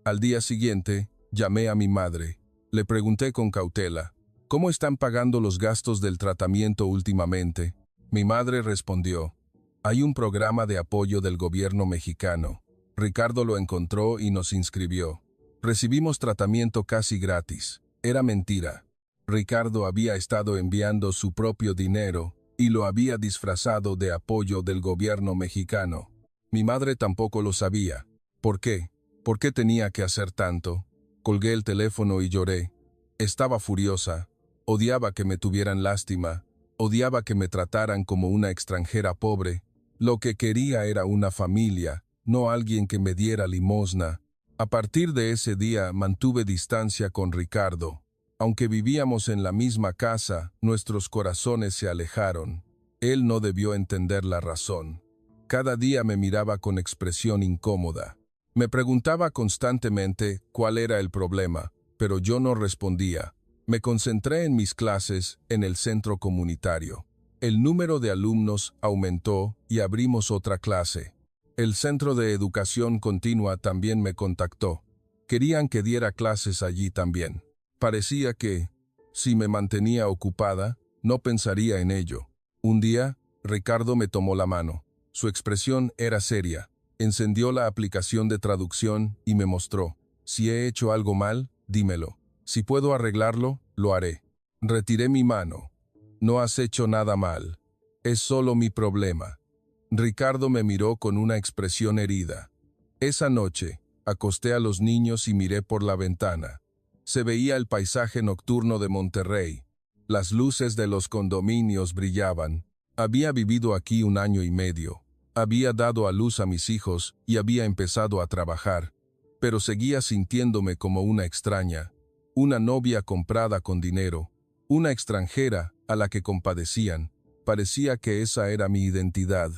Al día siguiente, llamé a mi madre. Le pregunté con cautela, ¿cómo están pagando los gastos del tratamiento últimamente? Mi madre respondió, hay un programa de apoyo del gobierno mexicano. Ricardo lo encontró y nos inscribió. Recibimos tratamiento casi gratis. Era mentira. Ricardo había estado enviando su propio dinero y lo había disfrazado de apoyo del gobierno mexicano. Mi madre tampoco lo sabía. ¿Por qué? ¿Por qué tenía que hacer tanto? Colgué el teléfono y lloré. Estaba furiosa. Odiaba que me tuvieran lástima. Odiaba que me trataran como una extranjera pobre. Lo que quería era una familia, no alguien que me diera limosna. A partir de ese día mantuve distancia con Ricardo. Aunque vivíamos en la misma casa, nuestros corazones se alejaron. Él no debió entender la razón. Cada día me miraba con expresión incómoda. Me preguntaba constantemente cuál era el problema, pero yo no respondía. Me concentré en mis clases en el centro comunitario. El número de alumnos aumentó y abrimos otra clase. El Centro de Educación Continua también me contactó. Querían que diera clases allí también. Parecía que, si me mantenía ocupada, no pensaría en ello. Un día, Ricardo me tomó la mano. Su expresión era seria. Encendió la aplicación de traducción y me mostró. Si he hecho algo mal, dímelo. Si puedo arreglarlo, lo haré. Retiré mi mano. No has hecho nada mal. Es solo mi problema. Ricardo me miró con una expresión herida. Esa noche, acosté a los niños y miré por la ventana. Se veía el paisaje nocturno de Monterrey. Las luces de los condominios brillaban. Había vivido aquí 1 año y medio. Había dado a luz a mis hijos y había empezado a trabajar. Pero seguía sintiéndome como una extraña. Una novia comprada con dinero, una extranjera a la que compadecían. Parecía que esa era mi identidad.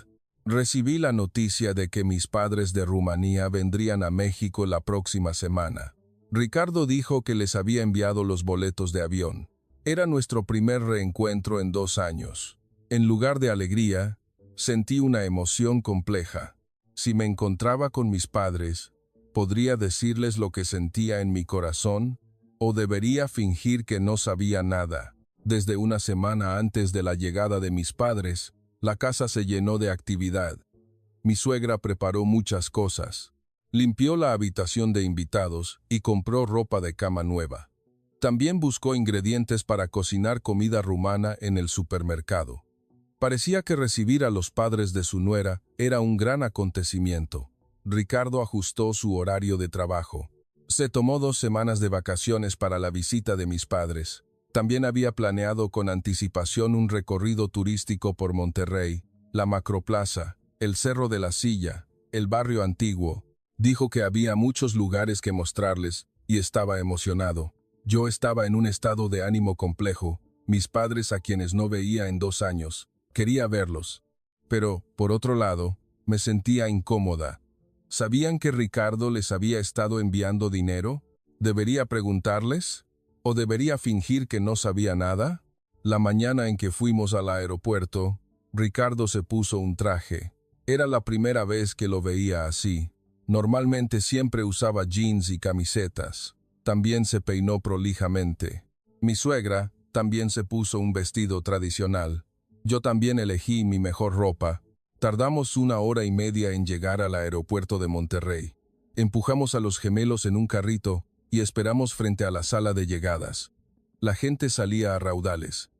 Recibí la noticia de que mis padres de Rumanía vendrían a México la próxima semana. Ricardo dijo que les había enviado los boletos de avión. Era nuestro primer reencuentro en 2 años. En lugar de alegría, sentí una emoción compleja. Si me encontraba con mis padres, ¿podría decirles lo que sentía en mi corazón? ¿O debería fingir que no sabía nada? Desde 1 semana antes de la llegada de mis padres, la casa se llenó de actividad. Mi suegra preparó muchas cosas. Limpió la habitación de invitados y compró ropa de cama nueva. También buscó ingredientes para cocinar comida rumana en el supermercado. Parecía que recibir a los padres de su nuera era un gran acontecimiento. Ricardo ajustó su horario de trabajo. Se tomó 2 semanas de vacaciones para la visita de mis padres. También había planeado con anticipación un recorrido turístico por Monterrey, la Macroplaza, el Cerro de la Silla, el barrio antiguo. Dijo que había muchos lugares que mostrarles y estaba emocionado. Yo estaba en un estado de ánimo complejo. Mis padres, a quienes no veía en 2 años, quería verlos. Pero, por otro lado, me sentía incómoda. ¿Sabían que Ricardo les había estado enviando dinero? ¿Debería preguntarles? ¿O debería fingir que no sabía nada? La mañana en que fuimos al aeropuerto, Ricardo se puso un traje. Era la primera vez que lo veía así. Normalmente siempre usaba jeans y camisetas. También se peinó prolijamente. Mi suegra también se puso un vestido tradicional. Yo también elegí mi mejor ropa. Tardamos 1 hora y media en llegar al aeropuerto de Monterrey. Empujamos a los gemelos en un carrito y esperamos frente a la sala de llegadas. La gente salía a raudales.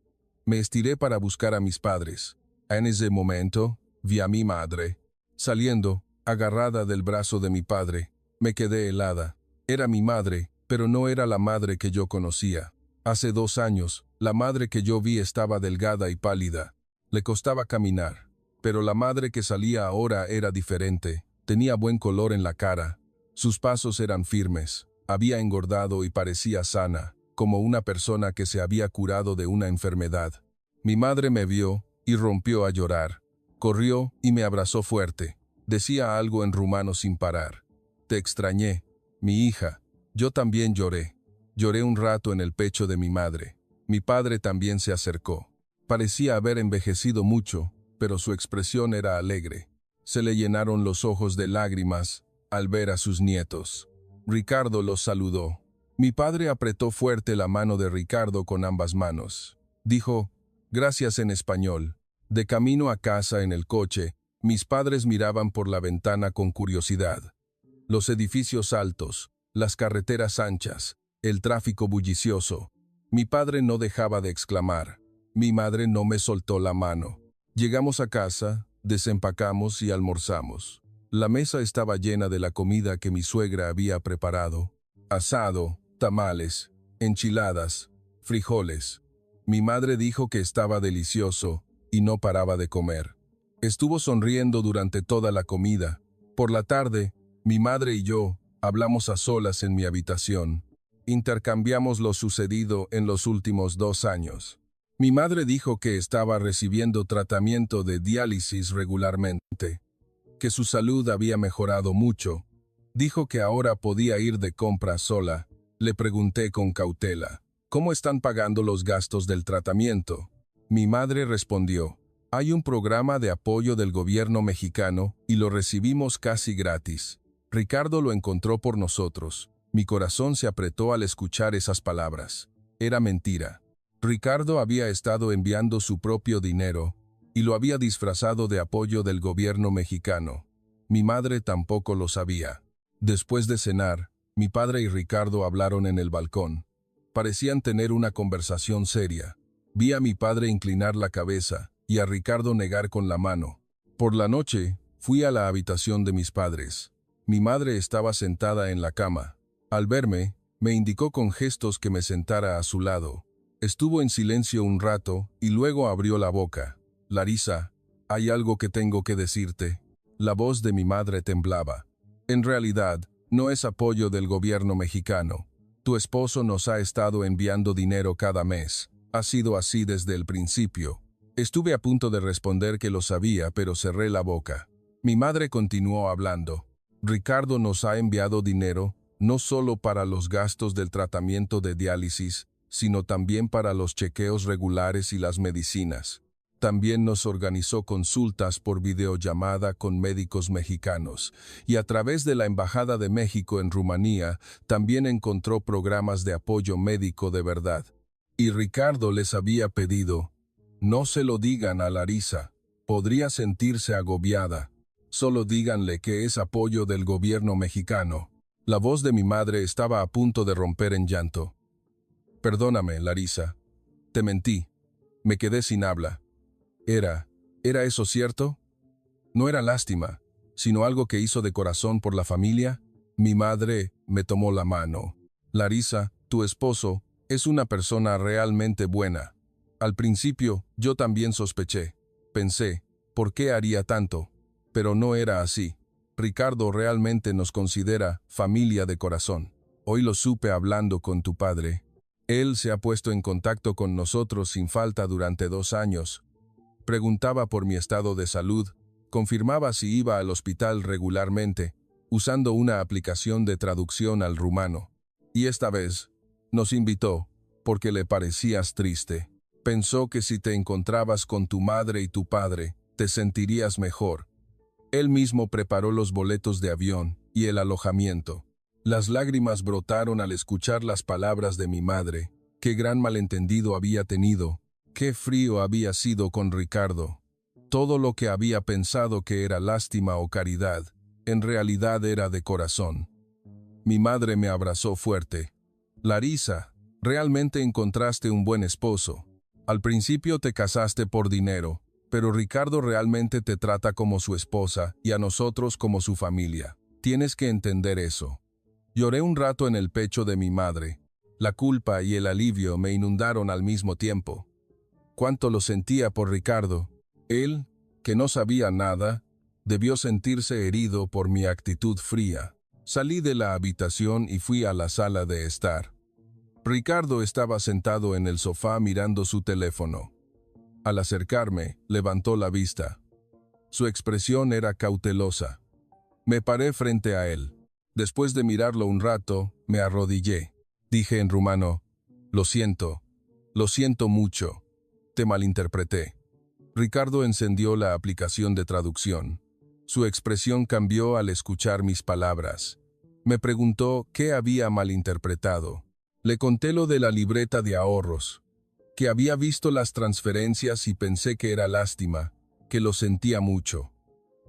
Me estiré para buscar a mis padres. En ese momento, vi a mi madre, saliendo, agarrada del brazo de mi padre. Me quedé helada. Era mi madre, pero no era la madre que yo conocía. Hace 2 años, la madre que yo vi estaba delgada y pálida. Le costaba caminar. Pero la madre que salía ahora era diferente. Tenía buen color en la cara. Sus pasos eran firmes. Había engordado y parecía sana, como una persona que se había curado de una enfermedad. Mi madre me vio y rompió a llorar. Corrió y me abrazó fuerte. Decía algo en rumano sin parar. Te extrañé, mi hija. Yo también lloré. Lloré un rato en el pecho de mi madre. Mi padre también se acercó. Parecía haber envejecido mucho, pero su expresión era alegre. Se le llenaron los ojos de lágrimas al ver a sus nietos. Ricardo los saludó. Mi padre apretó fuerte la mano de Ricardo con ambas manos. Dijo, gracias en español. De camino a casa en el coche, mis padres miraban por la ventana con curiosidad. Los edificios altos, las carreteras anchas, el tráfico bullicioso. Mi padre no dejaba de exclamar. Mi madre no me soltó la mano. Llegamos a casa, desempacamos y almorzamos. La mesa estaba llena de la comida que mi suegra había preparado. Asado, tamales, enchiladas, frijoles. Mi madre dijo que estaba delicioso y no paraba de comer. Estuvo sonriendo durante toda la comida. Por la tarde, mi madre y yo hablamos a solas en mi habitación. Intercambiamos lo sucedido en los últimos 2 años. Mi madre dijo que estaba recibiendo tratamiento de diálisis regularmente, que su salud había mejorado mucho. Dijo que ahora podía ir de compras sola. Le pregunté con cautela, ¿cómo están pagando los gastos del tratamiento? Mi madre respondió, hay un programa de apoyo del gobierno mexicano y lo recibimos casi gratis. Ricardo lo encontró por nosotros. Mi corazón se apretó al escuchar esas palabras. Era mentira. Ricardo había estado enviando su propio dinero y lo había disfrazado de apoyo del gobierno mexicano. Mi madre tampoco lo sabía. Después de cenar, mi padre y Ricardo hablaron en el balcón. Parecían tener una conversación seria. Vi a mi padre inclinar la cabeza y a Ricardo negar con la mano. Por la noche, fui a la habitación de mis padres. Mi madre estaba sentada en la cama. Al verme, me indicó con gestos que me sentara a su lado. Estuvo en silencio un rato y luego abrió la boca. Larisa, hay algo que tengo que decirte. La voz de mi madre temblaba. En realidad, no es apoyo del gobierno mexicano. Tu esposo nos ha estado enviando dinero cada mes. Ha sido así desde el principio. Estuve a punto de responder que lo sabía, pero cerré la boca. Mi madre continuó hablando. Ricardo nos ha enviado dinero, no solo para los gastos del tratamiento de diálisis, sino también para los chequeos regulares y las medicinas. También nos organizó consultas por videollamada con médicos mexicanos, y a través de la Embajada de México en Rumanía también encontró programas de apoyo médico de verdad. Y Ricardo les había pedido, no se lo digan a Larisa, podría sentirse agobiada. Solo díganle que es apoyo del gobierno mexicano. La voz de mi madre estaba a punto de romper en llanto. Perdóname, Larisa. Te mentí. Me quedé sin habla. ¿Era eso cierto? No era lástima, sino algo que hizo de corazón por la familia. Mi madre me tomó la mano. Larisa, tu esposo, es una persona realmente buena. Al principio, yo también sospeché. Pensé, ¿por qué haría tanto? Pero no era así. Ricardo realmente nos considera familia de corazón. Hoy lo supe hablando con tu padre. Él se ha puesto en contacto con nosotros sin falta durante 2 años. Preguntaba por mi estado de salud, confirmaba si iba al hospital regularmente, usando una aplicación de traducción al rumano. Y esta vez, nos invitó, porque le parecías triste. Pensó que si te encontrabas con tu madre y tu padre, te sentirías mejor. Él mismo preparó los boletos de avión y el alojamiento. Las lágrimas brotaron al escuchar las palabras de mi madre. Qué gran malentendido había tenido. Qué frío había sido con Ricardo. Todo lo que había pensado que era lástima o caridad, en realidad era de corazón. Mi madre me abrazó fuerte. Larisa, realmente encontraste un buen esposo. Al principio te casaste por dinero, pero Ricardo realmente te trata como su esposa y a nosotros como su familia. Tienes que entender eso. Lloré un rato en el pecho de mi madre. La culpa y el alivio me inundaron al mismo tiempo. Cuánto lo sentía por Ricardo. Él, que no sabía nada, debió sentirse herido por mi actitud fría. Salí de la habitación y fui a la sala de estar. Ricardo estaba sentado en el sofá mirando su teléfono. Al acercarme, levantó la vista. Su expresión era cautelosa. Me paré frente a él. Después de mirarlo un rato, me arrodillé. Dije en rumano, lo siento mucho. Te malinterpreté. Ricardo encendió la aplicación de traducción. Su expresión cambió al escuchar mis palabras. Me preguntó qué había malinterpretado. Le conté lo de la libreta de ahorros, que había visto las transferencias y pensé que era lástima, que lo sentía mucho.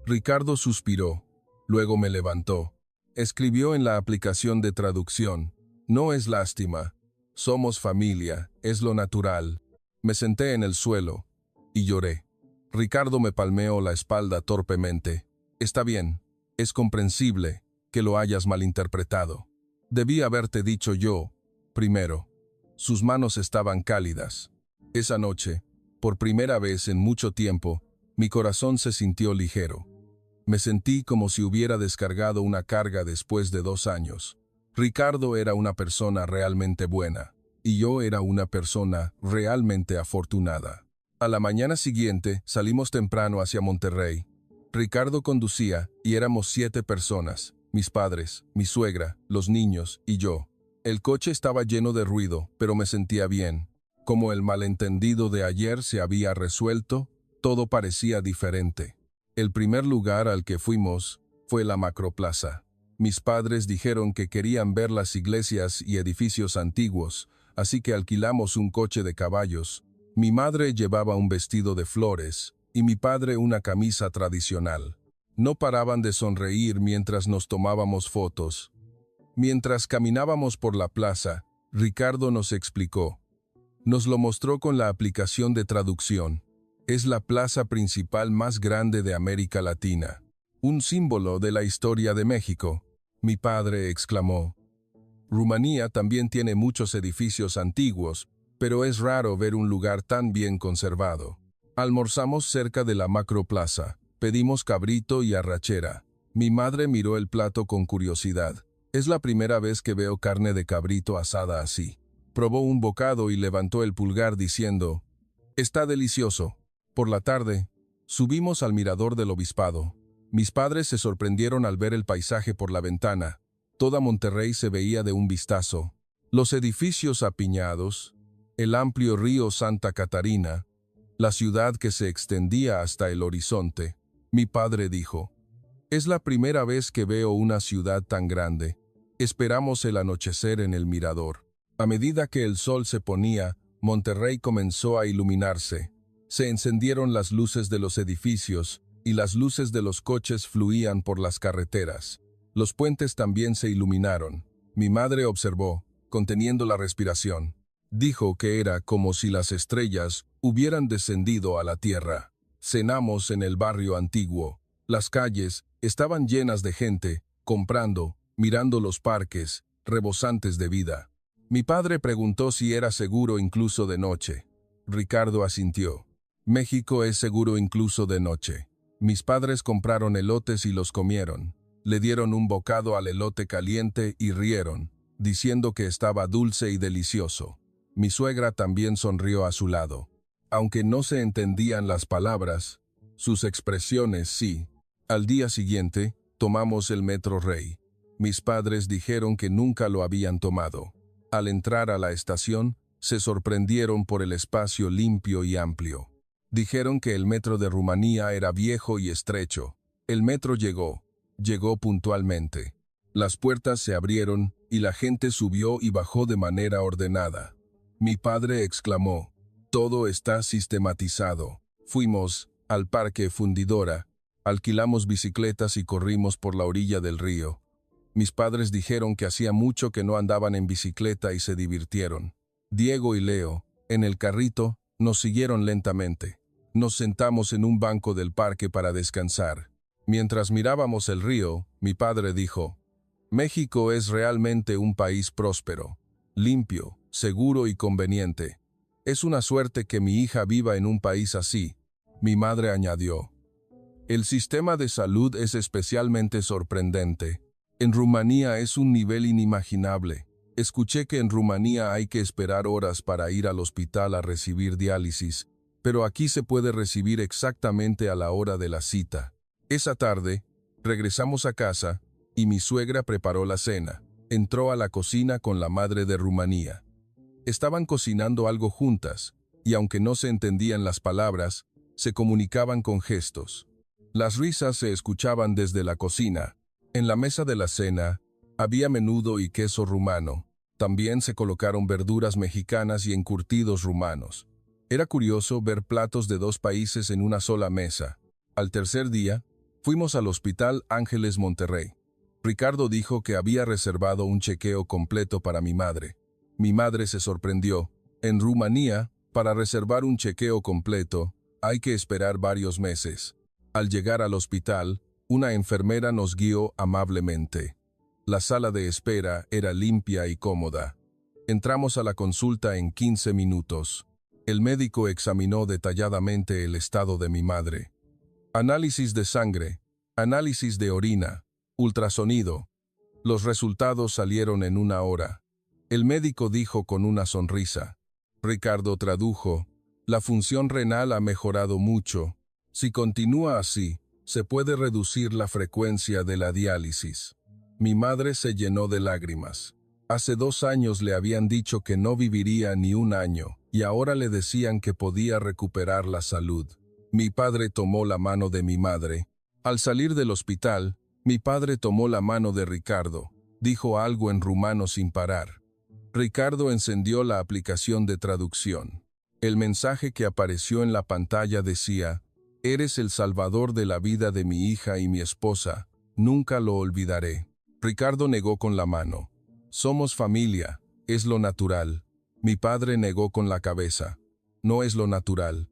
Ricardo suspiró, luego me levantó. Escribió en la aplicación de traducción, no es lástima, somos familia, es lo natural. Me senté en el suelo y lloré. Ricardo me palmeó la espalda torpemente. Está bien, es comprensible que lo hayas malinterpretado. Debí haberte dicho yo, primero. Sus manos estaban cálidas. Esa noche, por primera vez en mucho tiempo, mi corazón se sintió ligero. Me sentí como si hubiera descargado una carga después de 2 años. Ricardo era una persona realmente buena, y yo era una persona realmente afortunada. A la mañana siguiente salimos temprano hacia Monterrey. Ricardo conducía y éramos 7 personas, mis padres, mi suegra, los niños y yo. El coche estaba lleno de ruido, pero me sentía bien. Como el malentendido de ayer se había resuelto, todo parecía diferente. El primer lugar al que fuimos fue la Macroplaza. Mis padres dijeron que querían ver las iglesias y edificios antiguos, así que alquilamos un coche de caballos. Mi madre llevaba un vestido de flores y mi padre una camisa tradicional. No paraban de sonreír mientras nos tomábamos fotos. Mientras caminábamos por la plaza, Ricardo nos explicó. Nos lo mostró con la aplicación de traducción. Es la plaza principal más grande de América Latina. Un símbolo de la historia de México. Mi padre exclamó. Rumanía también tiene muchos edificios antiguos, pero es raro ver un lugar tan bien conservado. Almorzamos cerca de la Macroplaza. Pedimos cabrito y arrachera. Mi madre miró el plato con curiosidad. Es la primera vez que veo carne de cabrito asada así. Probó un bocado y levantó el pulgar diciendo, «Está delicioso». Por la tarde, subimos al mirador del obispado. Mis padres se sorprendieron al ver el paisaje por la ventana. Toda Monterrey se veía de un vistazo. Los edificios apiñados, el amplio río Santa Catarina, la ciudad que se extendía hasta el horizonte. Mi padre dijo, «Es la primera vez que veo una ciudad tan grande». Esperamos el anochecer en el mirador. A medida que el sol se ponía, Monterrey comenzó a iluminarse. Se encendieron las luces de los edificios y las luces de los coches fluían por las carreteras. Los puentes también se iluminaron. Mi madre observó, conteniendo la respiración. Dijo que era como si las estrellas hubieran descendido a la tierra. Cenamos en el barrio antiguo. Las calles estaban llenas de gente, comprando, mirando los parques, rebosantes de vida. Mi padre preguntó si era seguro incluso de noche. Ricardo asintió. México es seguro incluso de noche. Mis padres compraron elotes y los comieron. Le dieron un bocado al elote caliente y rieron, diciendo que estaba dulce y delicioso. Mi suegra también sonrió a su lado. Aunque no se entendían las palabras, sus expresiones sí. Al día siguiente, tomamos el Metro Rey. Mis padres dijeron que nunca lo habían tomado. Al entrar a la estación, se sorprendieron por el espacio limpio y amplio. Dijeron que el metro de Rumanía era viejo y estrecho. El metro llegó puntualmente. Las puertas se abrieron y la gente subió y bajó de manera ordenada. Mi padre exclamó, «Todo está sistematizado». Fuimos al Parque Fundidora, alquilamos bicicletas y corrimos por la orilla del río. Mis padres dijeron que hacía mucho que no andaban en bicicleta y se divirtieron. Diego y Leo, en el carrito, nos siguieron lentamente. Nos sentamos en un banco del parque para descansar. Mientras mirábamos el río, mi padre dijo, «México es realmente un país próspero, limpio, seguro y conveniente. Es una suerte que mi hija viva en un país así». Mi madre añadió, «El sistema de salud es especialmente sorprendente. En Rumanía es un nivel inimaginable. Escuché que en Rumanía hay que esperar horas para ir al hospital a recibir diálisis, pero aquí se puede recibir exactamente a la hora de la cita». Esa tarde, regresamos a casa y mi suegra preparó la cena. Entró a la cocina con la madre de Rumanía. Estaban cocinando algo juntas, y aunque no se entendían las palabras, se comunicaban con gestos. Las risas se escuchaban desde la cocina. En la mesa de la cena, había menudo y queso rumano. También se colocaron verduras mexicanas y encurtidos rumanos. Era curioso ver platos de dos países en una sola mesa. Al tercer día, fuimos al Hospital Ángeles Monterrey. Ricardo dijo que había reservado un chequeo completo para mi madre. Mi madre se sorprendió. En Rumanía, para reservar un chequeo completo, hay que esperar varios meses. Al llegar al hospital, una enfermera nos guió amablemente. La sala de espera era limpia y cómoda. Entramos a la consulta en 15 minutos. El médico examinó detalladamente el estado de mi madre. Análisis de sangre, análisis de orina, ultrasonido. Los resultados salieron en 1 hora. El médico dijo con una sonrisa. Ricardo tradujo, «La función renal ha mejorado mucho. Si continúa así, se puede reducir la frecuencia de la diálisis». Mi madre se llenó de lágrimas. Hace 2 años le habían dicho que no viviría ni 1 año, y ahora le decían que podía recuperar la salud. Mi padre tomó la mano de mi madre. Al salir del hospital, mi padre tomó la mano de Ricardo. Dijo algo en rumano sin parar. Ricardo encendió la aplicación de traducción. El mensaje que apareció en la pantalla decía, «Eres el salvador de la vida de mi hija y mi esposa. Nunca lo olvidaré». Ricardo negó con la mano. «Somos familia. Es lo natural». Mi padre negó con la cabeza. «No es lo natural.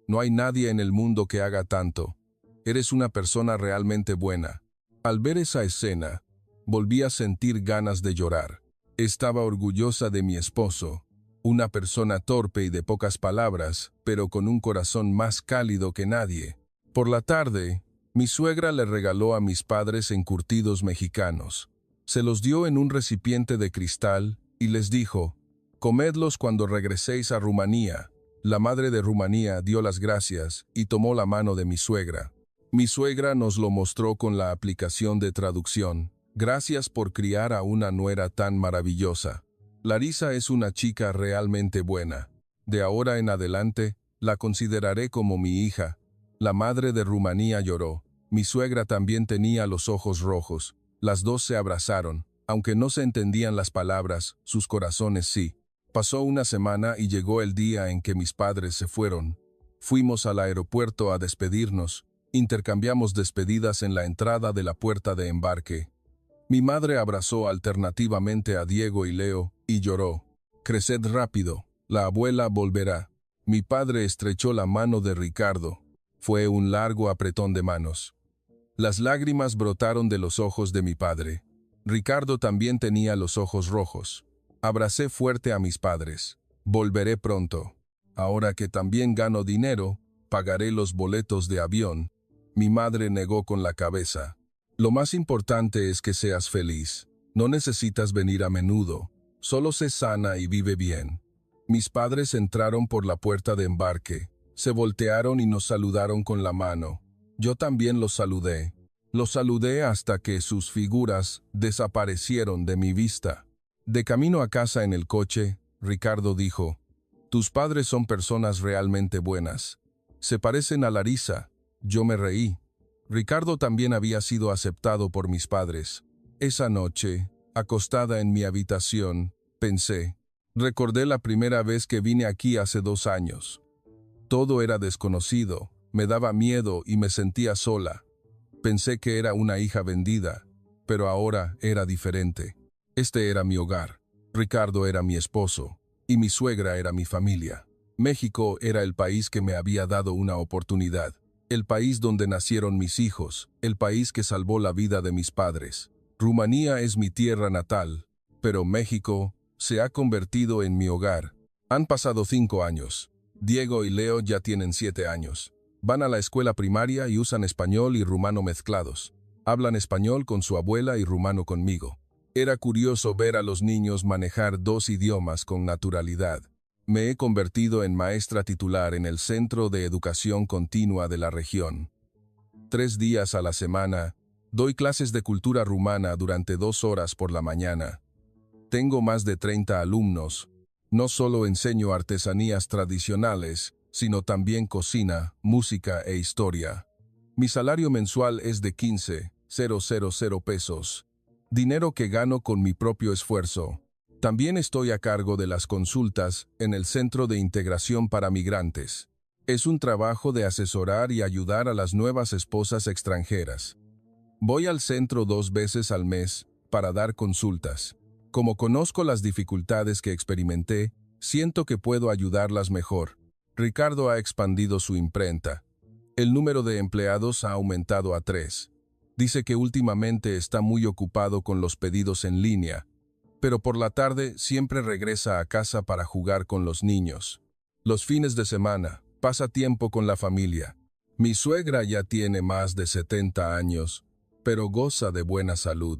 No hay nadie en el mundo que haga tanto. Eres una persona realmente buena». Al ver esa escena, volví a sentir ganas de llorar. Estaba orgullosa de mi esposo, una persona torpe y de pocas palabras, pero con un corazón más cálido que nadie. Por la tarde, mi suegra le regaló a mis padres encurtidos mexicanos. Se los dio en un recipiente de cristal y les dijo, «Comedlos cuando regreséis a Rumanía». La madre de Rumanía dio las gracias y tomó la mano de mi suegra. Mi suegra nos lo mostró con la aplicación de traducción. «Gracias por criar a una nuera tan maravillosa. Larisa es una chica realmente buena. De ahora en adelante, la consideraré como mi hija». La madre de Rumanía lloró. Mi suegra también tenía los ojos rojos. Las dos se abrazaron. Aunque no se entendían las palabras, sus corazones sí. Pasó una semana y llegó el día en que mis padres se fueron. Fuimos al aeropuerto a despedirnos. Intercambiamos despedidas en la entrada de la puerta de embarque. Mi madre abrazó alternativamente a Diego y Leo y lloró. «Creced rápido, la abuela volverá». Mi padre estrechó la mano de Ricardo. Fue un largo apretón de manos. Las lágrimas brotaron de los ojos de mi padre. Ricardo también tenía los ojos rojos. Abracé fuerte a mis padres. Volveré pronto. Ahora que también gano dinero, pagaré los boletos de avión. Mi madre negó con la cabeza. Lo más importante es que seas feliz. No necesitas venir a menudo. Solo sé sana y vive bien. Mis padres entraron por la puerta de embarque. Se voltearon y nos saludaron con la mano. Yo también los saludé. Los saludé hasta que sus figuras desaparecieron de mi vista. De camino a casa en el coche, Ricardo dijo: «Tus padres son personas realmente buenas. Se parecen a Larisa». Yo me reí. Ricardo también había sido aceptado por mis padres. Esa noche, acostada en mi habitación, pensé. Recordé la primera vez que vine aquí hace 2 años. Todo era desconocido, me daba miedo y me sentía sola. Pensé que era una hija vendida, pero ahora era diferente. Este era mi hogar, Ricardo era mi esposo, y mi suegra era mi familia. México era el país que me había dado una oportunidad, el país donde nacieron mis hijos, el país que salvó la vida de mis padres. Rumanía es mi tierra natal, pero México se ha convertido en mi hogar. Han pasado 5 años. Diego y Leo ya tienen 7 años. Van a la escuela primaria y usan español y rumano mezclados. Hablan español con su abuela y rumano conmigo. Era curioso ver a los niños manejar 2 idiomas con naturalidad. Me he convertido en maestra titular en el Centro de Educación Continua de la región. 3 días a la semana, doy clases de cultura rumana durante 2 horas por la mañana. Tengo más de 30 alumnos. No solo enseño artesanías tradicionales, sino también cocina, música e historia. Mi salario mensual es de 15,000 pesos. Dinero que gano con mi propio esfuerzo. También estoy a cargo de las consultas en el Centro de Integración para Migrantes. Es un trabajo de asesorar y ayudar a las nuevas esposas extranjeras. Voy al centro 2 veces al mes para dar consultas. Como conozco las dificultades que experimenté, siento que puedo ayudarlas mejor. Ricardo ha expandido su imprenta. El número de empleados ha aumentado a 3. Dice que últimamente está muy ocupado con los pedidos en línea, pero por la tarde siempre regresa a casa para jugar con los niños. Los fines de semana, pasa tiempo con la familia. Mi suegra ya tiene más de 70 años, pero goza de buena salud.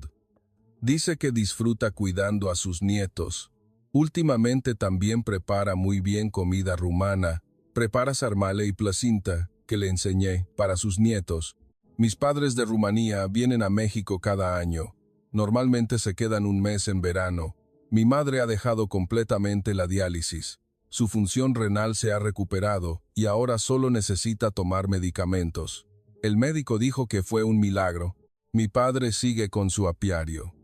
Dice que disfruta cuidando a sus nietos. Últimamente también prepara muy bien comida rumana. Prepara sarmale y placinta, que le enseñé, para sus nietos. Mis padres de Rumanía vienen a México cada año. Normalmente se quedan un mes en verano. Mi madre ha dejado completamente la diálisis. Su función renal se ha recuperado y ahora solo necesita tomar medicamentos. El médico dijo que fue un milagro. Mi padre sigue con su apiario.